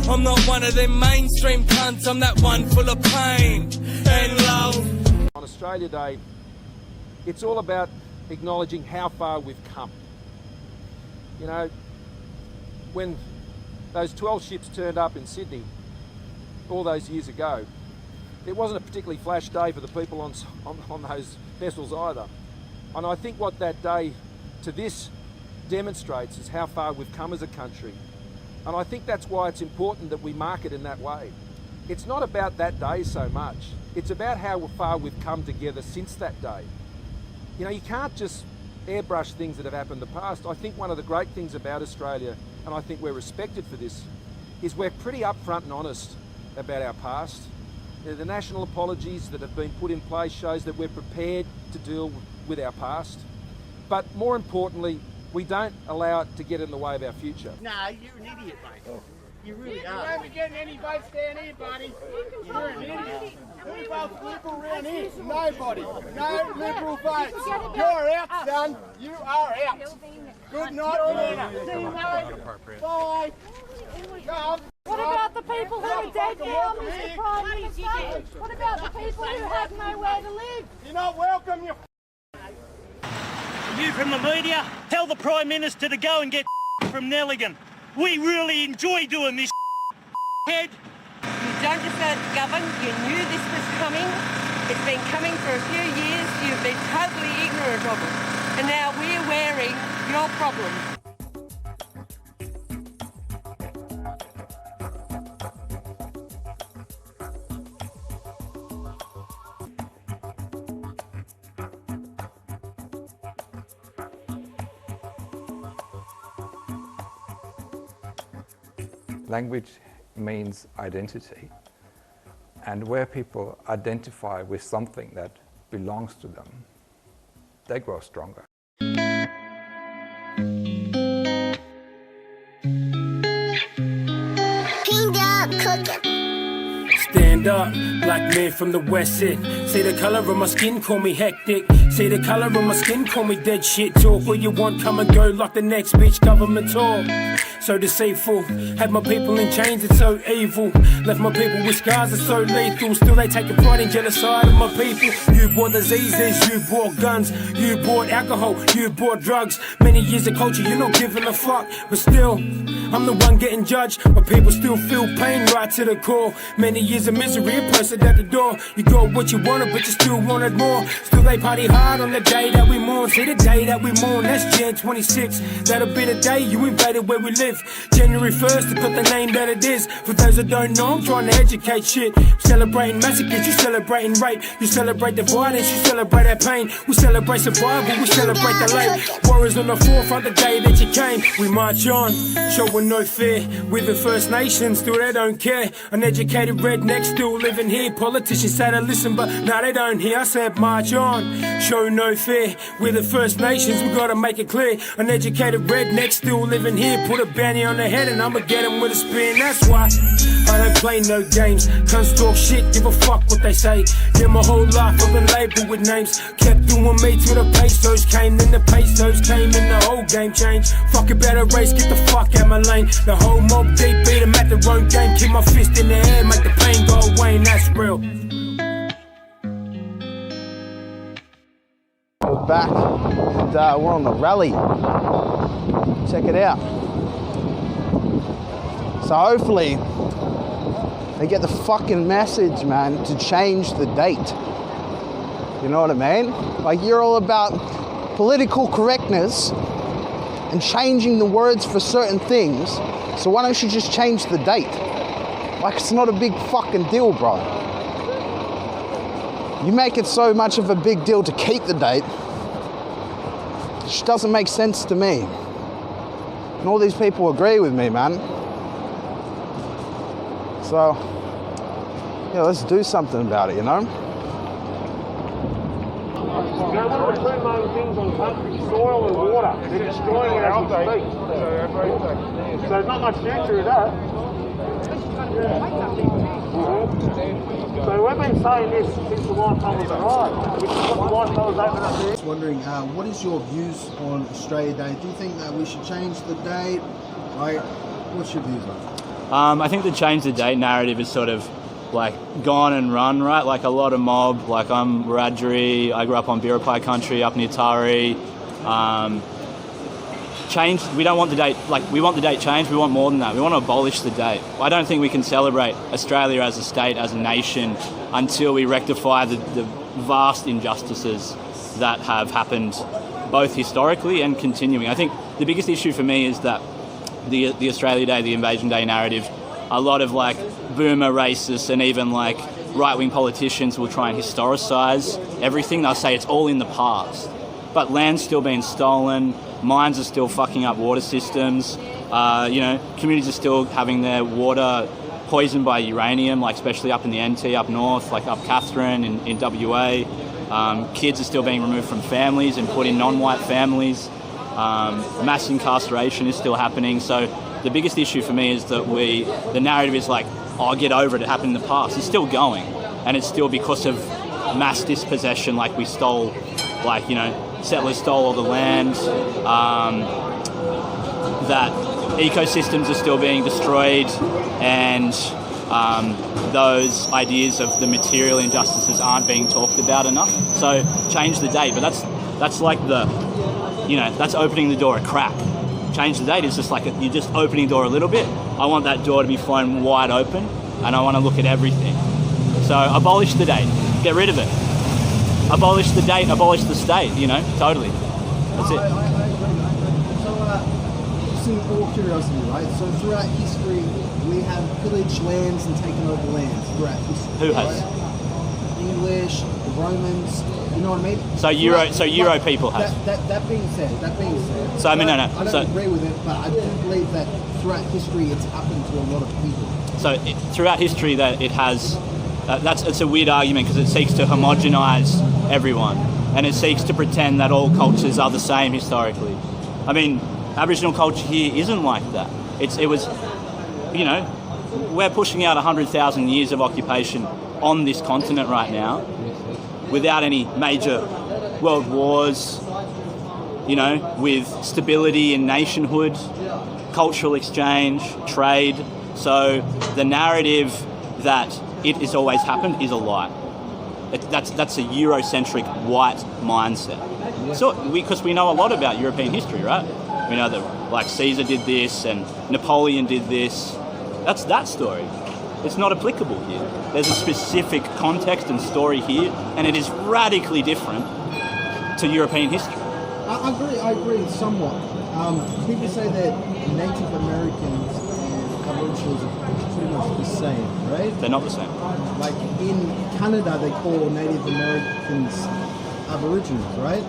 I'm not one of them mainstream cunts, I'm that one full of pain and love. On Australia Day, it's all about acknowledging how far we've come. You know, when those 12 ships turned up in Sydney all those years ago, it wasn't a particularly flash day for the people on those vessels either. And I think what that day to this demonstrates is how far we've come as a country. And I think that's why it's important that we mark it in that way. It's not about that day so much. It's about how far we've come together since that day. You know, you can't just airbrush things that have happened in the past. I think one of the great things about Australia, and I think we're respected for this, is we're pretty upfront and honest about our past. You know, the national apologies that have been put in place shows that we're prepared to deal with our past. But more importantly, we don't allow it to get in the way of our future. Nah, you're an idiot, mate. Oh. You really are. You won't be getting any votes down here, buddy. You're an idiot. Who votes Liberal around here? Nobody. No Liberal votes. You're out, son. You are out. Good night, Banana. See you later. Bye. Go. What about the people who are dead now, Mr Prime Minister? What about the people who have nowhere to live? You're not welcome, you You from the media, tell the Prime Minister to go and get from Nelligan. We really enjoy doing this head. You don't deserve to govern. You knew this was coming. It's been coming for a few years. You've been totally ignorant of it. And now we're wearing your problems. Language means identity, and where people identify with something that belongs to them, they grow stronger. Stand up, black man from the west sit. Say the color of my skin, call me hectic. Say the color of my skin, call me dead shit. Talk what you want, come and go like the next bitch. Government talk, so deceitful. Had my people in chains, it's so evil. Left my people with scars, it's so lethal. Still they take a pride in genocide of my people. You brought diseases, you brought guns, you brought alcohol, you brought drugs. Many years of culture, you're not giving a fuck. But still, I'm the one getting judged. My people still feel pain right to the core. Many years of misery, a person at the door. You got what you wanted, but you still wanted more. Still they party hard on the day that we mourn. See the day that we mourn, that's Jan 26. That'll be the day you invaded where we live. January 1st, to put the name that it is. For those that don't know, I'm trying to educate shit. Celebrating massacres, you celebrating rape. You celebrate the violence, you celebrate that pain. We celebrate survival, we celebrate the late. Warriors on the forefront the day that you came. We march on, showing no fear. We're the First Nations, still they don't care. Uneducated rednecks still living here. Politicians say they listen, but now they don't hear. I said march on, show no fear. We're the First Nations, we gotta make it clear. Uneducated rednecks still living here. Put a banner on the head and I'ma get him with a spin. That's why I don't play no games. Cunts talk shit, give a fuck what they say. Yeah, my whole life I've been labelled with names. Kept doing me till the pesos came. Then the pesos came and the whole game changed. Fuck about a race, get the fuck out my lane. The whole mob deep, beat them at their own game. Keep my fist in the air, make the pain go away, and that's real. We're back and we're on the rally. Check it out. So hopefully they get the fucking message, man, to change the date. You know what I mean? Like, you're all about political correctness and changing the words for certain things. So why don't you just change the date? Like, it's not a big fucking deal, bro. You make it so much of a big deal to keep the date. It just doesn't make sense to me. And all these people agree with me, man. So, yeah, let's do something about it, you know? Now, one of the two main things on country, soil and water. They're destroying it as we speak. So there's not much future in that. So we've been saying this since the white fellas arrived, which is what the white fellas opened up there. Just wondering, what is your views on Australia Day? Do you think that we should change the date? Like, what's your views on it? I think the change the date narrative is sort of like gone and run, right? Like a lot of mob, like I'm Wiradjuri, I grew up on Biripi country up near Taree. Change, we don't want the date, like we want the date changed, we want more than that. We want to abolish the date. I don't think we can celebrate Australia as a state, as a nation, until we rectify the vast injustices that have happened both historically and continuing. I think the biggest issue for me is that the Australia Day, the Invasion Day narrative, a lot of like boomer racists and even like right-wing politicians will try and historicise everything. They'll say it's all in the past. But land's still being stolen, mines are still fucking up water systems, communities are still having their water poisoned by uranium, like especially up in the NT, up north, like up Katherine in WA. Kids are still being removed from families and put in non-white families. Mass incarceration is still happening. So the biggest issue for me is that the narrative is like, oh, get over it, it happened in the past. It's still going. And it's still because of mass dispossession, like we stole, like, settlers stole all the land, that ecosystems are still being destroyed, and those ideas of the material injustices aren't being talked about enough. So change the date, but that's like that's opening the door a crack. Change the date is just like you're just opening the door a little bit. I want that door to be flown wide open, and I want to look at everything. So abolish the date, get rid of it. Abolish the date, abolish the state, totally. That's it. Just in all curiosity, right? So throughout history, we have pillaged lands and taken over lands throughout history. Who has? Right? English, the Romans, you know what I mean? So Euro people have. That being said. So I mean, no. I don't agree with it, but I do believe that throughout history, it's happened to a lot of people. So throughout history, that it has. It's a weird argument because it seeks to homogenise everyone, and it seeks to pretend that all cultures are the same historically. I mean, Aboriginal culture here isn't like that. It was, we're pushing out 100,000 years of occupation on this continent right now, without any major world wars, with stability in nationhood, cultural exchange, trade. So the narrative that it has always happened is a lie. That's a Eurocentric white mindset. So because we know a lot about European history, right? We know that like Caesar did this and Napoleon did this. That's that story. It's not applicable here. There's a specific context and story here, and it is radically different to European history. I agree somewhat. People say that Native Americans and Aboriginals are pretty much the same, right? They're not the same. Like in Canada, they call Native Americans Aboriginals, right?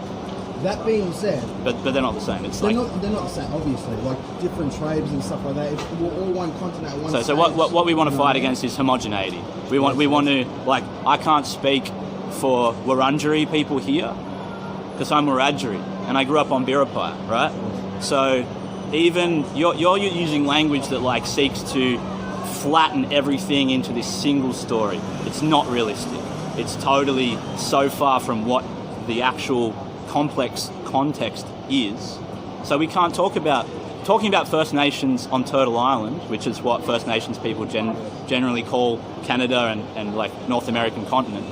That being said, but they're not the same. They're not the same, obviously. Like different tribes and stuff like that. If we're all one continent, one. So what we want to fight against is homogeneity. We want to, like, I can't speak for Wurundjeri people here because I'm Wiradjuri and I grew up on Biripi, right? So even you're using language that like seeks to flatten everything into this single story. It's not realistic. It's totally so far from what the actual complex context is. So we can't talking about First Nations on Turtle Island, which is what First Nations people generally call Canada and like North American continent.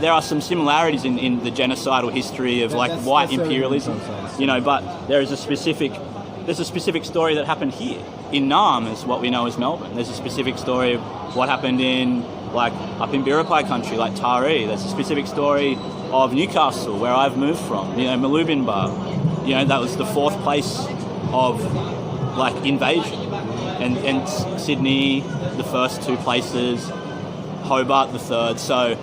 There are some similarities in the genocidal history of like white imperialism, but there's a specific story that happened here. In Naarm is what we know as Melbourne. There's a specific story of what happened in like up in Biripi country, like Taree. There's a specific story of Newcastle, where I've moved from, Malubinbar. That was the fourth place of like invasion. And Sydney, the first two places, Hobart, the third. So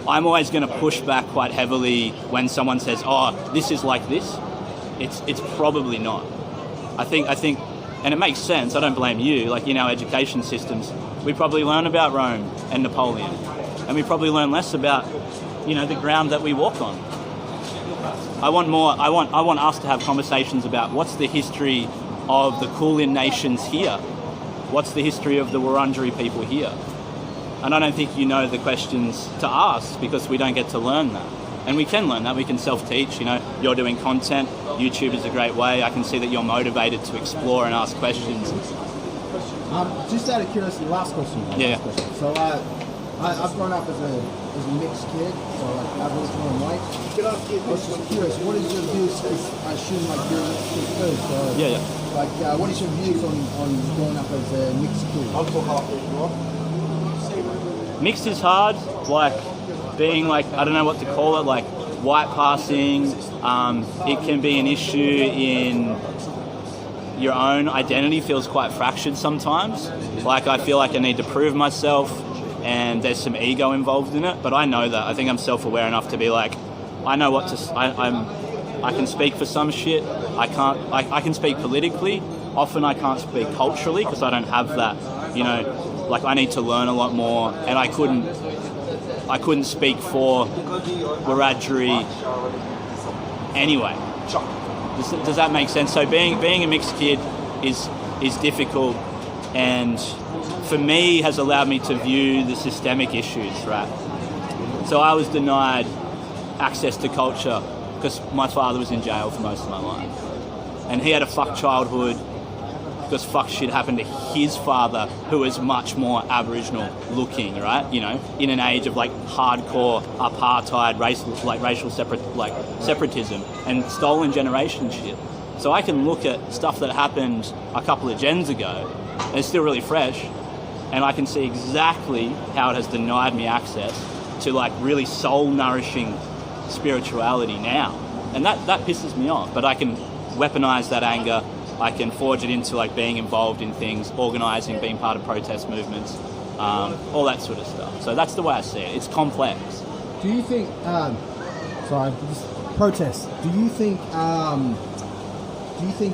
I'm always going to push back quite heavily when someone says, oh, this is like this. It's probably not. I think, and it makes sense, I don't blame you, like in our education systems, we probably learn about Rome and Napoleon, and we probably learn less about, the ground that we walk on. I want us to have conversations about what's the history of the Kulin nations here? What's the history of the Wurundjeri people here? And I don't think you know the questions to ask because we don't get to learn that. And we can learn that, we can self-teach, you're doing content, YouTube is a great way, I can see that you're motivated to explore and ask questions. Just out of curiosity, last question. Yeah. So I've grown up as a mixed kid, so like Aboriginal and white. I was just curious, what is your views? Because I assume like you're a mixed kid too. So Yeah. like, what is your views on growing up as a mixed kid? Mixed is hard, like being like, I don't know what to call it, like white passing. It can be an issue in your own identity, feels quite fractured sometimes. Like I feel like I need to prove myself and there's some ego involved in it, but I know that. I think I'm self-aware enough to be like, I know what to, I can speak for some shit. I can speak politically. Often I can't speak culturally because I don't have that, you know, like I need to learn a lot more, and I couldn't speak for Wiradjuri anyway. Does that make sense? So being a mixed kid is difficult, and for me has allowed me to view the systemic issues, right? So I was denied access to culture because my father was in jail for most of my life, and he had a fucked childhood because fuck shit happened to his father, who was much more Aboriginal looking, right? You know, in an age of like hardcore apartheid, racial separatism and stolen generation shit. So I can look at stuff that happened a couple of gens ago, and it's still really fresh, and I can see exactly how it has denied me access to like really soul-nourishing spirituality now. And that pisses me off, but I can weaponize that anger. I can forge it into like being involved in things, organising, being part of protest movements, all that sort of stuff. So that's the way I see it. It's complex. Do you think, protest, do you think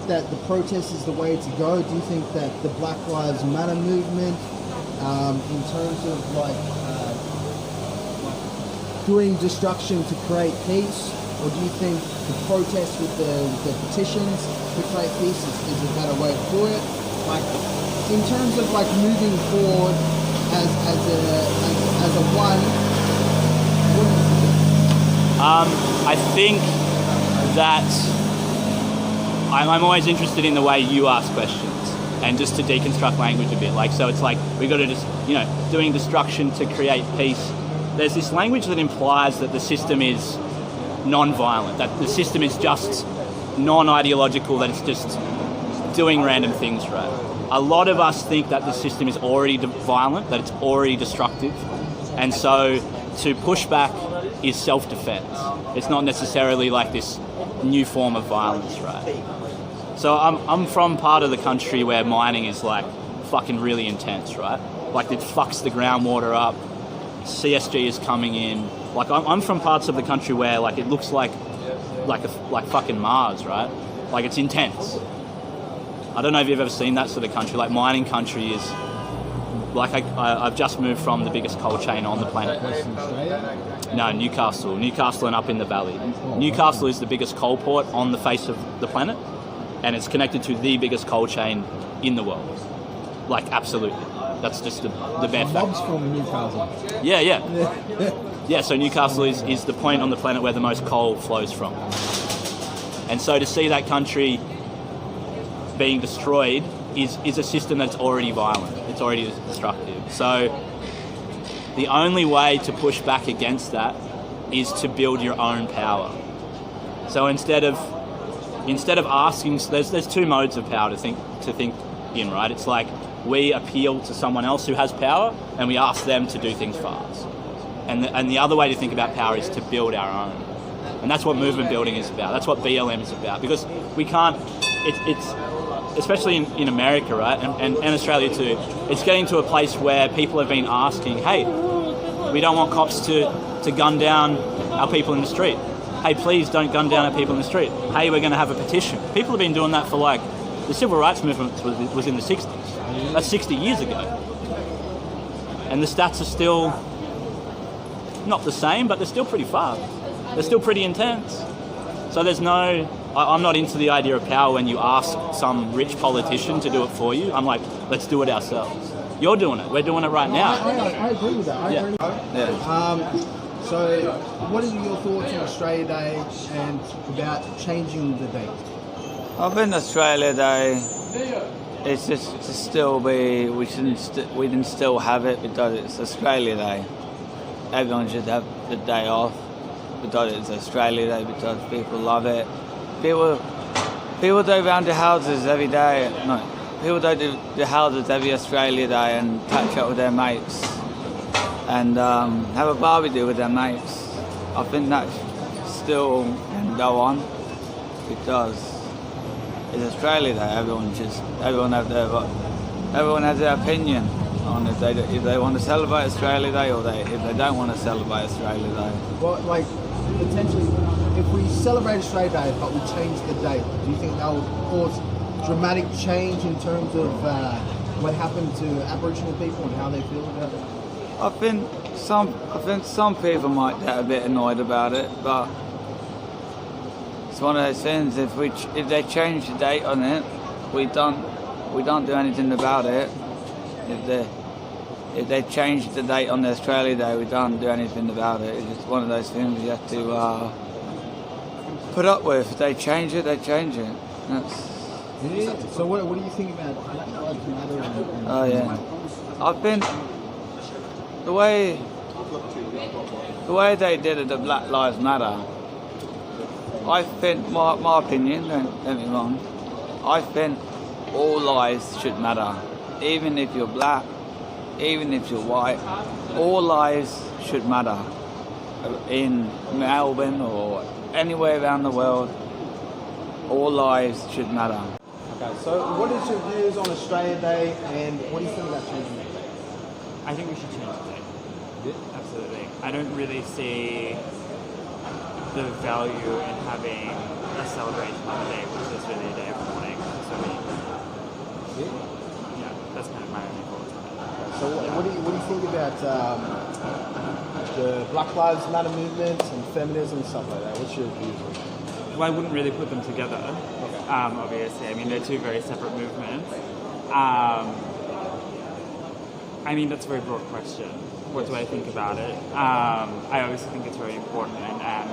that the protest is the way to go? Do you think that the Black Lives Matter movement, in terms of like doing destruction to create peace, or do you think the protest with the petitions to create peace is a better way to do it? Like, in terms of like moving forward as a one, what do you think? I think that I'm always interested in the way you ask questions, and just to deconstruct language a bit. Like, so it's like we got to just, you know, doing destruction to create peace. There's this language that implies that the system is non-violent, that the system is just non-ideological, that it's just doing random things, right? A lot of us think that the system is already violent, that it's already destructive, and so to push back is self-defense. It's not necessarily like this new form of violence, right? So I'm from part of the country where mining is like fucking really intense, right? Like it fucks the groundwater up, CSG is coming in. Like I'm from parts of the country where like it looks like fucking Mars, right? Like it's intense. I don't know if you've ever seen that sort of country. Like mining country is like I've just moved from the biggest coal chain on the planet. No, Newcastle and up in the valley. Newcastle is the biggest coal port on the face of the planet, and it's connected to the biggest coal chain in the world. Like absolutely. That's just the bare fact. Bob's from Newcastle. Yeah, so Newcastle is the point on the planet where the most coal flows from. And so to see that country being destroyed is a system that's already violent. It's already destructive. So the only way to push back against that is to build your own power. So instead of asking, there's two modes of power to think in, right? It's like we appeal to someone else who has power and we ask them to do things for us. And the other way to think about power is to build our own. And that's what movement building is about. That's what BLM is about. Because we can't, it's especially in America, right, and Australia too, it's getting to a place where people have been asking, hey, we don't want cops to gun down our people in the street. Hey, please don't gun down our people in the street. Hey, we're going to have a petition. People have been doing that for like, the civil rights movement was in the 60s. That's 60 years ago. And the stats are still not the same, but they're still pretty fast. They're still pretty intense. So I'm not into the idea of power when you ask some rich politician to do it for you. I'm like, let's do it ourselves. You're doing it. We're doing it right now. I agree with that. So what are your thoughts on Australia Day and about changing the date? Open Australia Day it's just to still be, we didn't still have it because it's Australia Day. Everyone should have the day off because it's Australia Day, because people love it. People go round to houses every day. No, people go to the houses every Australia Day and catch up with their mates and have a barbecue with their mates. I think that still can go on because it's Australia Day. Everyone has their opinion on if they want to celebrate Australia Day or if they don't want to celebrate Australia Day. Well, like potentially, if we celebrate Australia Day but we change the date, do you think that will cause dramatic change in terms of what happened to Aboriginal people and how they feel about it? I think some people might get a bit annoyed about it, but it's one of those things. If they change the date on it, we don't do anything about it. If they change the date on the Australia Day, we don't do anything about it. It's just one of those things you have to put up with. If they change it, they change it. Yeah. So what do you think about Black Lives Matter? Oh yeah, I think the way they did it, the Black Lives Matter. I think my opinion. Don't get me wrong. I think all lives should matter, even if you're black, even if you're white. All lives should matter in Melbourne or anywhere around the world. All lives should matter. Okay, so what is your views on Australia Day and what do you think about changing the date? I think we should change the date. Yeah. Absolutely. I don't really see the value in having a celebration on the day, which is really a day of mourning. So yeah, that's kind of my only thoughts on it. So what do you think about the Black Lives Matter movement and feminism and stuff like that? What's your views on that? Well, I wouldn't really put them together, obviously. I mean, they're two very separate movements. I mean, that's a very broad question. What do I think about it? I obviously think it's very important and am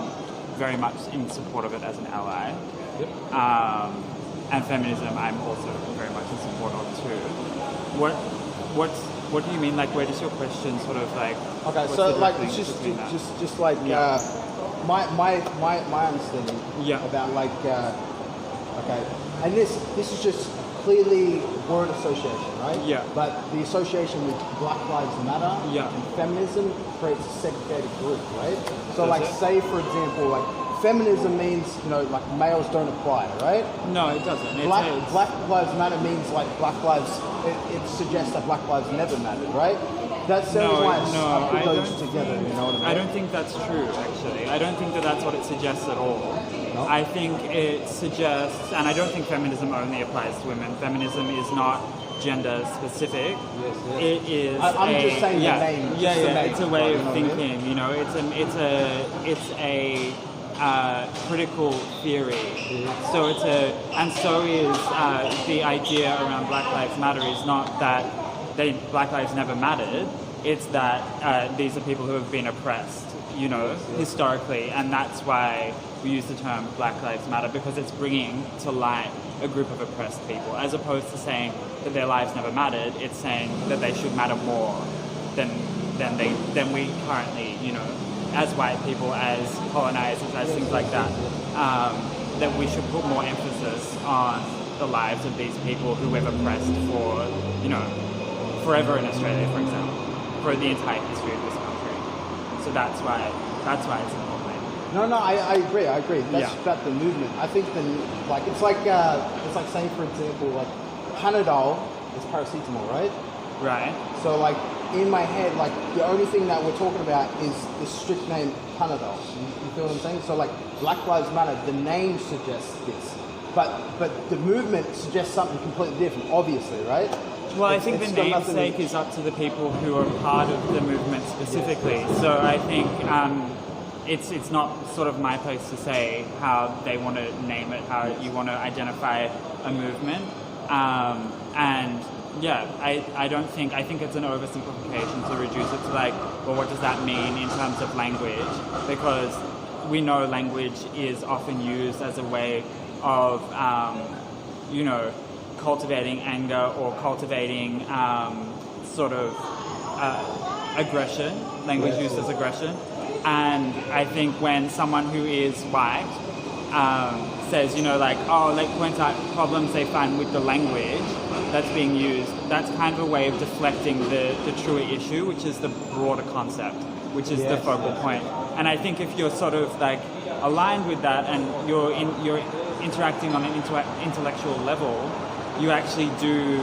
very much in support of it as an ally. Yep. And feminism, I'm also very much in support of too. What do you mean? Like, where does your question sort of like? Okay, so like it's just like my understanding about like okay, and this is just clearly word association, right? Yeah. But the association with Black Lives Matter and feminism creates a segregated group, right? So say for example, like feminism means, like males don't apply, right? No, it doesn't. Black Lives Matter means like Black Lives, it suggests that Black Lives never mattered, right? That sounds like I put those together, you know what I mean? I don't think that's true, actually. I don't think that that's what it suggests at all. No? I think it suggests, and I don't think feminism only applies to women. Feminism is not gender specific. Yes. It is. I'm just saying the name. It's a way of thinking. It's a critical theory. So so is the idea around Black Lives Matter is not that Black lives never mattered. It's that these are people who have been oppressed, historically, and that's why we use the term Black Lives Matter, because it's bringing to light a group of oppressed people, as opposed to saying that their lives never mattered. It's saying that they should matter more than we currently, as white people, as colonizers, as things like that. That we should put more emphasis on the lives of these people who we've oppressed for, forever in Australia, for example, for the entire history of this country. So that's why it's important. No, I agree. That's about the movement. I think it's like saying, for example, like Panadol is paracetamol, right? Right. So like in my head, like the only thing that we're talking about is the strict name Panadol. You feel what I'm saying? So like Black Lives Matter, the name suggests this, but the movement suggests something completely different, obviously, right? Well, I think the namesake is up to the people who are part of the movement specifically. So I think it's not sort of my place to say how they want to name it, how you want to identify a movement. I think it's an oversimplification to reduce it to like, well, what does that mean in terms of language? Because we know language is often used as a way of, cultivating anger or cultivating sort of aggression, language used as aggression. And I think when someone who is white says, you know, like, oh, like points out problems they find with the language that's being used, that's kind of a way of deflecting the truer issue, which is the broader concept, which is the focal point. And I think if you're sort of like aligned with that and you're interacting on an intellectual level, you actually do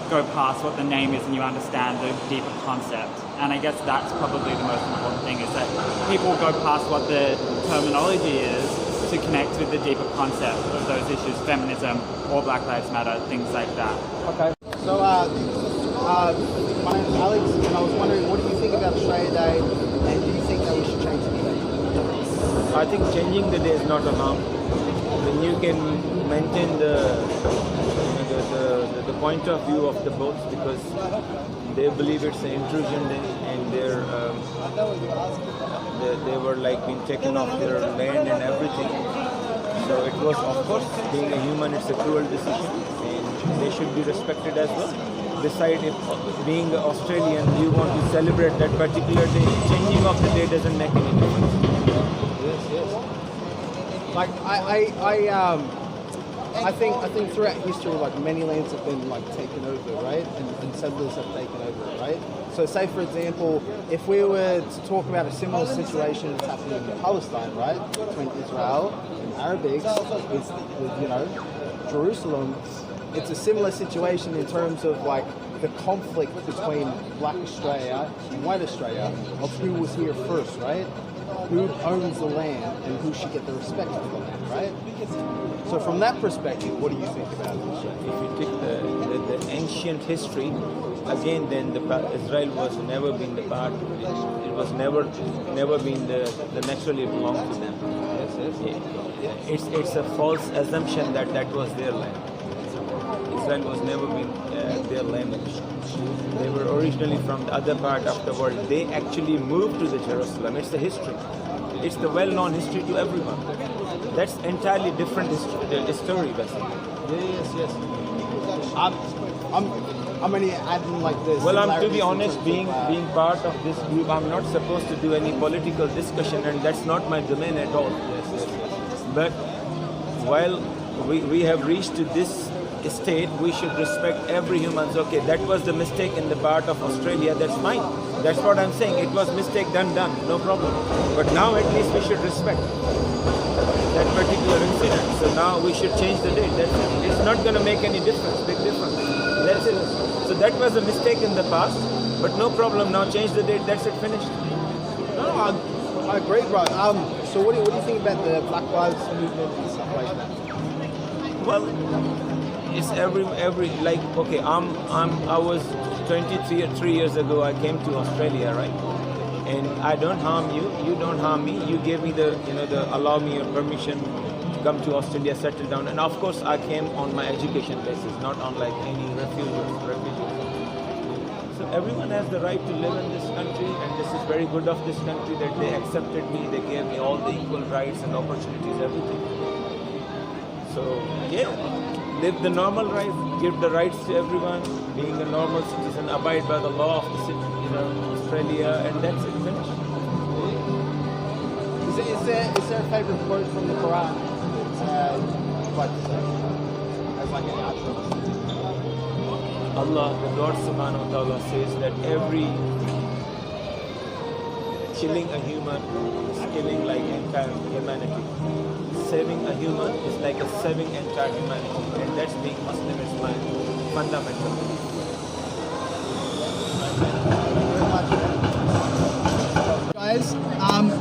go past what the name is and you understand the deeper concept. And I guess that's probably the most important thing, is that people go past what the terminology is to connect with the deeper concept of those issues, feminism or Black Lives Matter, things like that. Okay. So, my name's Alex, and I was wondering, what do you think about Australia Day, and do you think that we should change the day? I think changing the day is not a harm. When you can maintain the point of view of the both, because they believe it's an intrusion day, and they were like being taken off their land and everything. So it was, of course, being a human, it's a cruel decision, and they should be respected as well. Besides, if being Australian, you want to celebrate that particular day, changing of the day doesn't make any difference. Yes. Like I think throughout history, like many lands have been like taken over, right? And settlers have taken over, right? So say for example, if we were to talk about a similar situation that's happening in Palestine, right? Between Israel and Arabics with you know, Jerusalem, it's a similar situation in terms of like the conflict between Black Australia and White Australia of who was here first, right? Who owns the land and who should get the respect for the land, right? So from that perspective, what do you think about it? If you take the ancient history, again, then Israel was never been the part. It was never been the naturally belonged to them. Yes. It's a false assumption that was their land. Israel was never been their land. They were originally from the other part of the world. They actually moved to the Jerusalem. It's the history. It's the well-known history to everyone. That's entirely different story, basically. Yes. I'm only adding like this. Well, to be honest, being part of this group, I'm not supposed to do any political discussion, and that's not my domain at all. Yes. But while we have reached to this state, we should respect every human. Okay, that was the mistake in the part of Australia, that's fine. That's what I'm saying. It was mistake done, no problem. But now at least we should respect that particular incident. So now we should change the date. That's it. It's not going to make any difference, big difference. That's it. So that was a mistake in the past, but no problem. Now change the date. That's it, finished. No, I agree, bro. So what do you think about the Black Lives movement and stuff like that? Well, it's every like, okay, I was 23 years ago, I came to Australia, right? And I don't harm you, you don't harm me. You gave me the allow me your permission to come to Australia, settle down. And of course I came on my education basis, not on like any refugees. So everyone has the right to live in this country, and this is very good of this country that they accepted me, they gave me all the equal rights and opportunities, everything. So yeah, live the normal life, give the rights to everyone, being a normal citizen, abide by the law of the city, Australia, and that's it, finished. Is there a favorite quote from the Quran that you'd like to say as like an outro? Allah, the Lord Subhanahu wa Ta'ala says that every killing a human is killing like entire humanity. Saving a human is like a saving entire humanity, and that's being Muslim is my fundamental belief. Guys,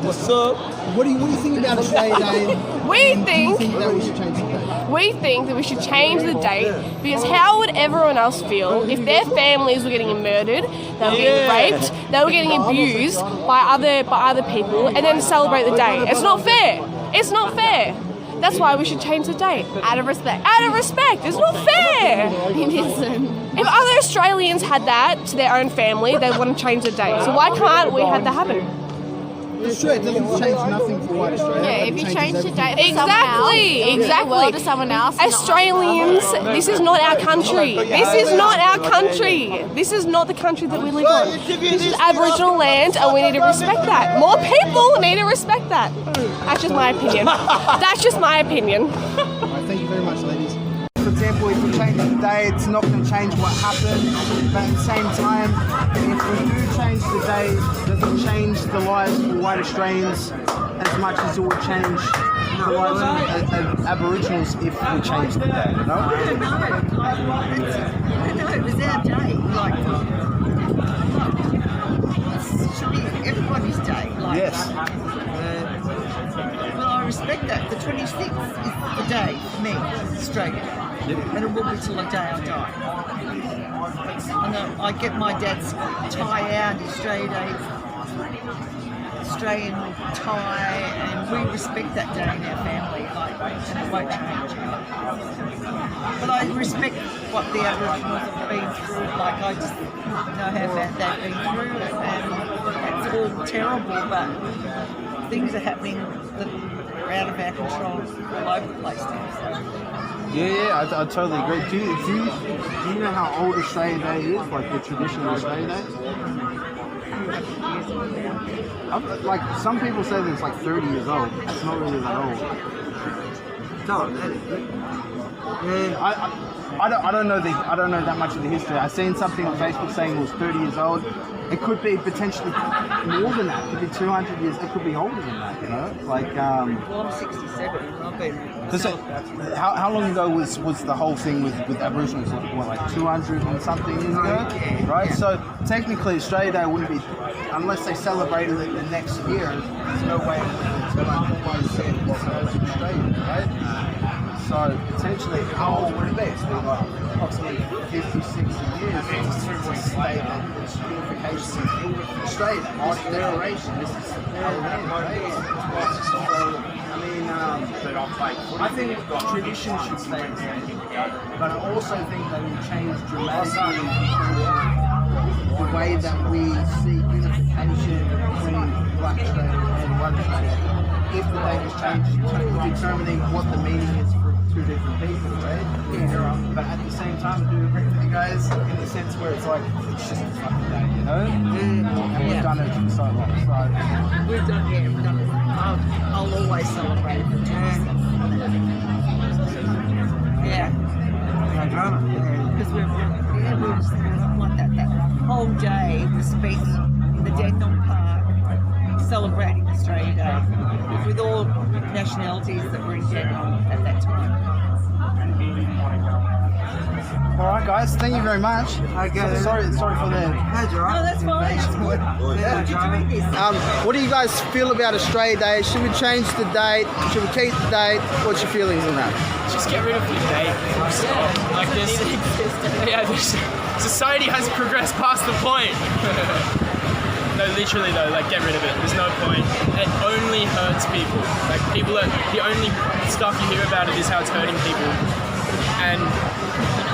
what's up? What do you think about Australia Day? We think that we should change the date. We think that we should change the date, because how would everyone else feel if their families were getting murdered, they were getting raped, they were getting abused by other people, and then celebrate the day? It's not fair. It's not fair. That's why we should change the date. Out of respect. Out of respect. It's not fair. If other Australians had that to their own family, they want to change the date. So why can't we have that happen? Yeah, sure, it doesn't change nothing for white Australia. Yeah, if you change the date for Exactly. well to someone else. Australians, this is not our country. This is not our country. This is not the country that we live on. This is Aboriginal land, and we need to respect that. More people need to respect that. That's just my opinion. That's just my opinion. Thank you very much, ladies. For example, if we change the day, it's not going to change what happened. But at the same time, if we do change the day, it doesn't change the lives for white Australians as much as it would change the lives of Aboriginals if we change the day, you know? No, it was our day. Like, it should be everybody's day. Like, yes. Well, I respect that. The 26th is the day for me, Australia. Yep. And it will be till the day I die. And I get my dad's tie out, Australia Day, Australian tie, and we respect that day in our family, like, and it won't change. But I respect what the Aboriginals have been through. Like, I just know how bad they've been through, and it's all terrible, but things are happening that are out of our control all over the place now. So. Yeah, I totally agree. Do you know how old Australia Day is? Like the traditional Australia Day? Like some people say that it's like 30 years old. It's not really that old. No, I don't know that much of the history. I seen something on Facebook saying it was 30 years old. It could be potentially more than that. It could be 200 years. It could be older than that. You know, like. Well, I'm 67. I've been. How long ago was the whole thing with Aboriginals? Like 200 and something years ago, right? Yeah. So technically, Australia Day wouldn't be unless they celebrated it the next year. There's no way it would be 200 Australia, right? So potentially, how old would it be? It's been like approximately 50, 60 years since the state and its unification of Australia, its federation. This is I think tradition should stay the same, but I also think they will change dramatically the way that we see unification between Black Australia and White Australia. If the date is changed, determining what the meaning is for two different people, right? Yeah. But at the same time, I do agree with you guys in the sense where it's like, it's just a fucking day, you know? And we've done it for so long, so. We've done it. I'll always celebrate it. Yeah. Because we just want that whole day was spent in the Deathorn Park celebrating Australia Day with all nationalities that were in Deathorn at that time. All right, guys. Thank you very much. Okay. Sorry for the. No, that's fine. What do you guys feel about Australia Day? Should we change the date? Should we keep the date? What's your feelings on that? Just get rid of the date. Like this. Yeah, society has progressed past the point. No, literally though, like get rid of it. There's no point. It only hurts people. Like people are, the only stuff you hear about it is how it's hurting people. And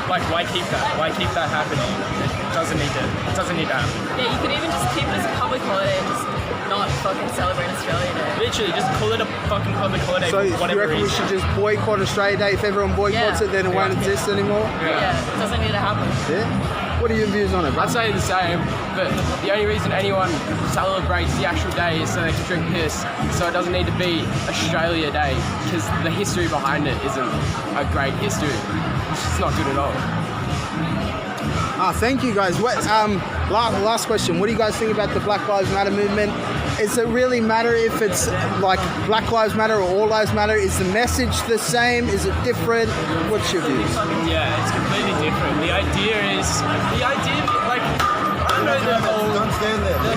like, why keep that? Why keep that happening? It doesn't need to happen. Yeah, you could even just keep it as a public holiday and just not fucking celebrate Australia Day. Literally, just call it a fucking public holiday So for whatever you reckon reason. we should just boycott Australia Day? If everyone boycotts it, then it won't exist anymore? Yeah, it doesn't need to happen. Yeah? What are your views on it, bro? I'd say the same, but the only reason anyone celebrates the actual day is so they can drink piss. So it doesn't need to be Australia Day, because the history behind it isn't a great history. It's just not good at all. Thank you guys. Last question. What do you guys think about the Black Lives Matter movement? Does it really matter if it's like Black Lives Matter or All Lives Matter? Is the message the same? Is it different? What's your views? Yeah, it's completely different. The idea, like, I don't know the whole, like,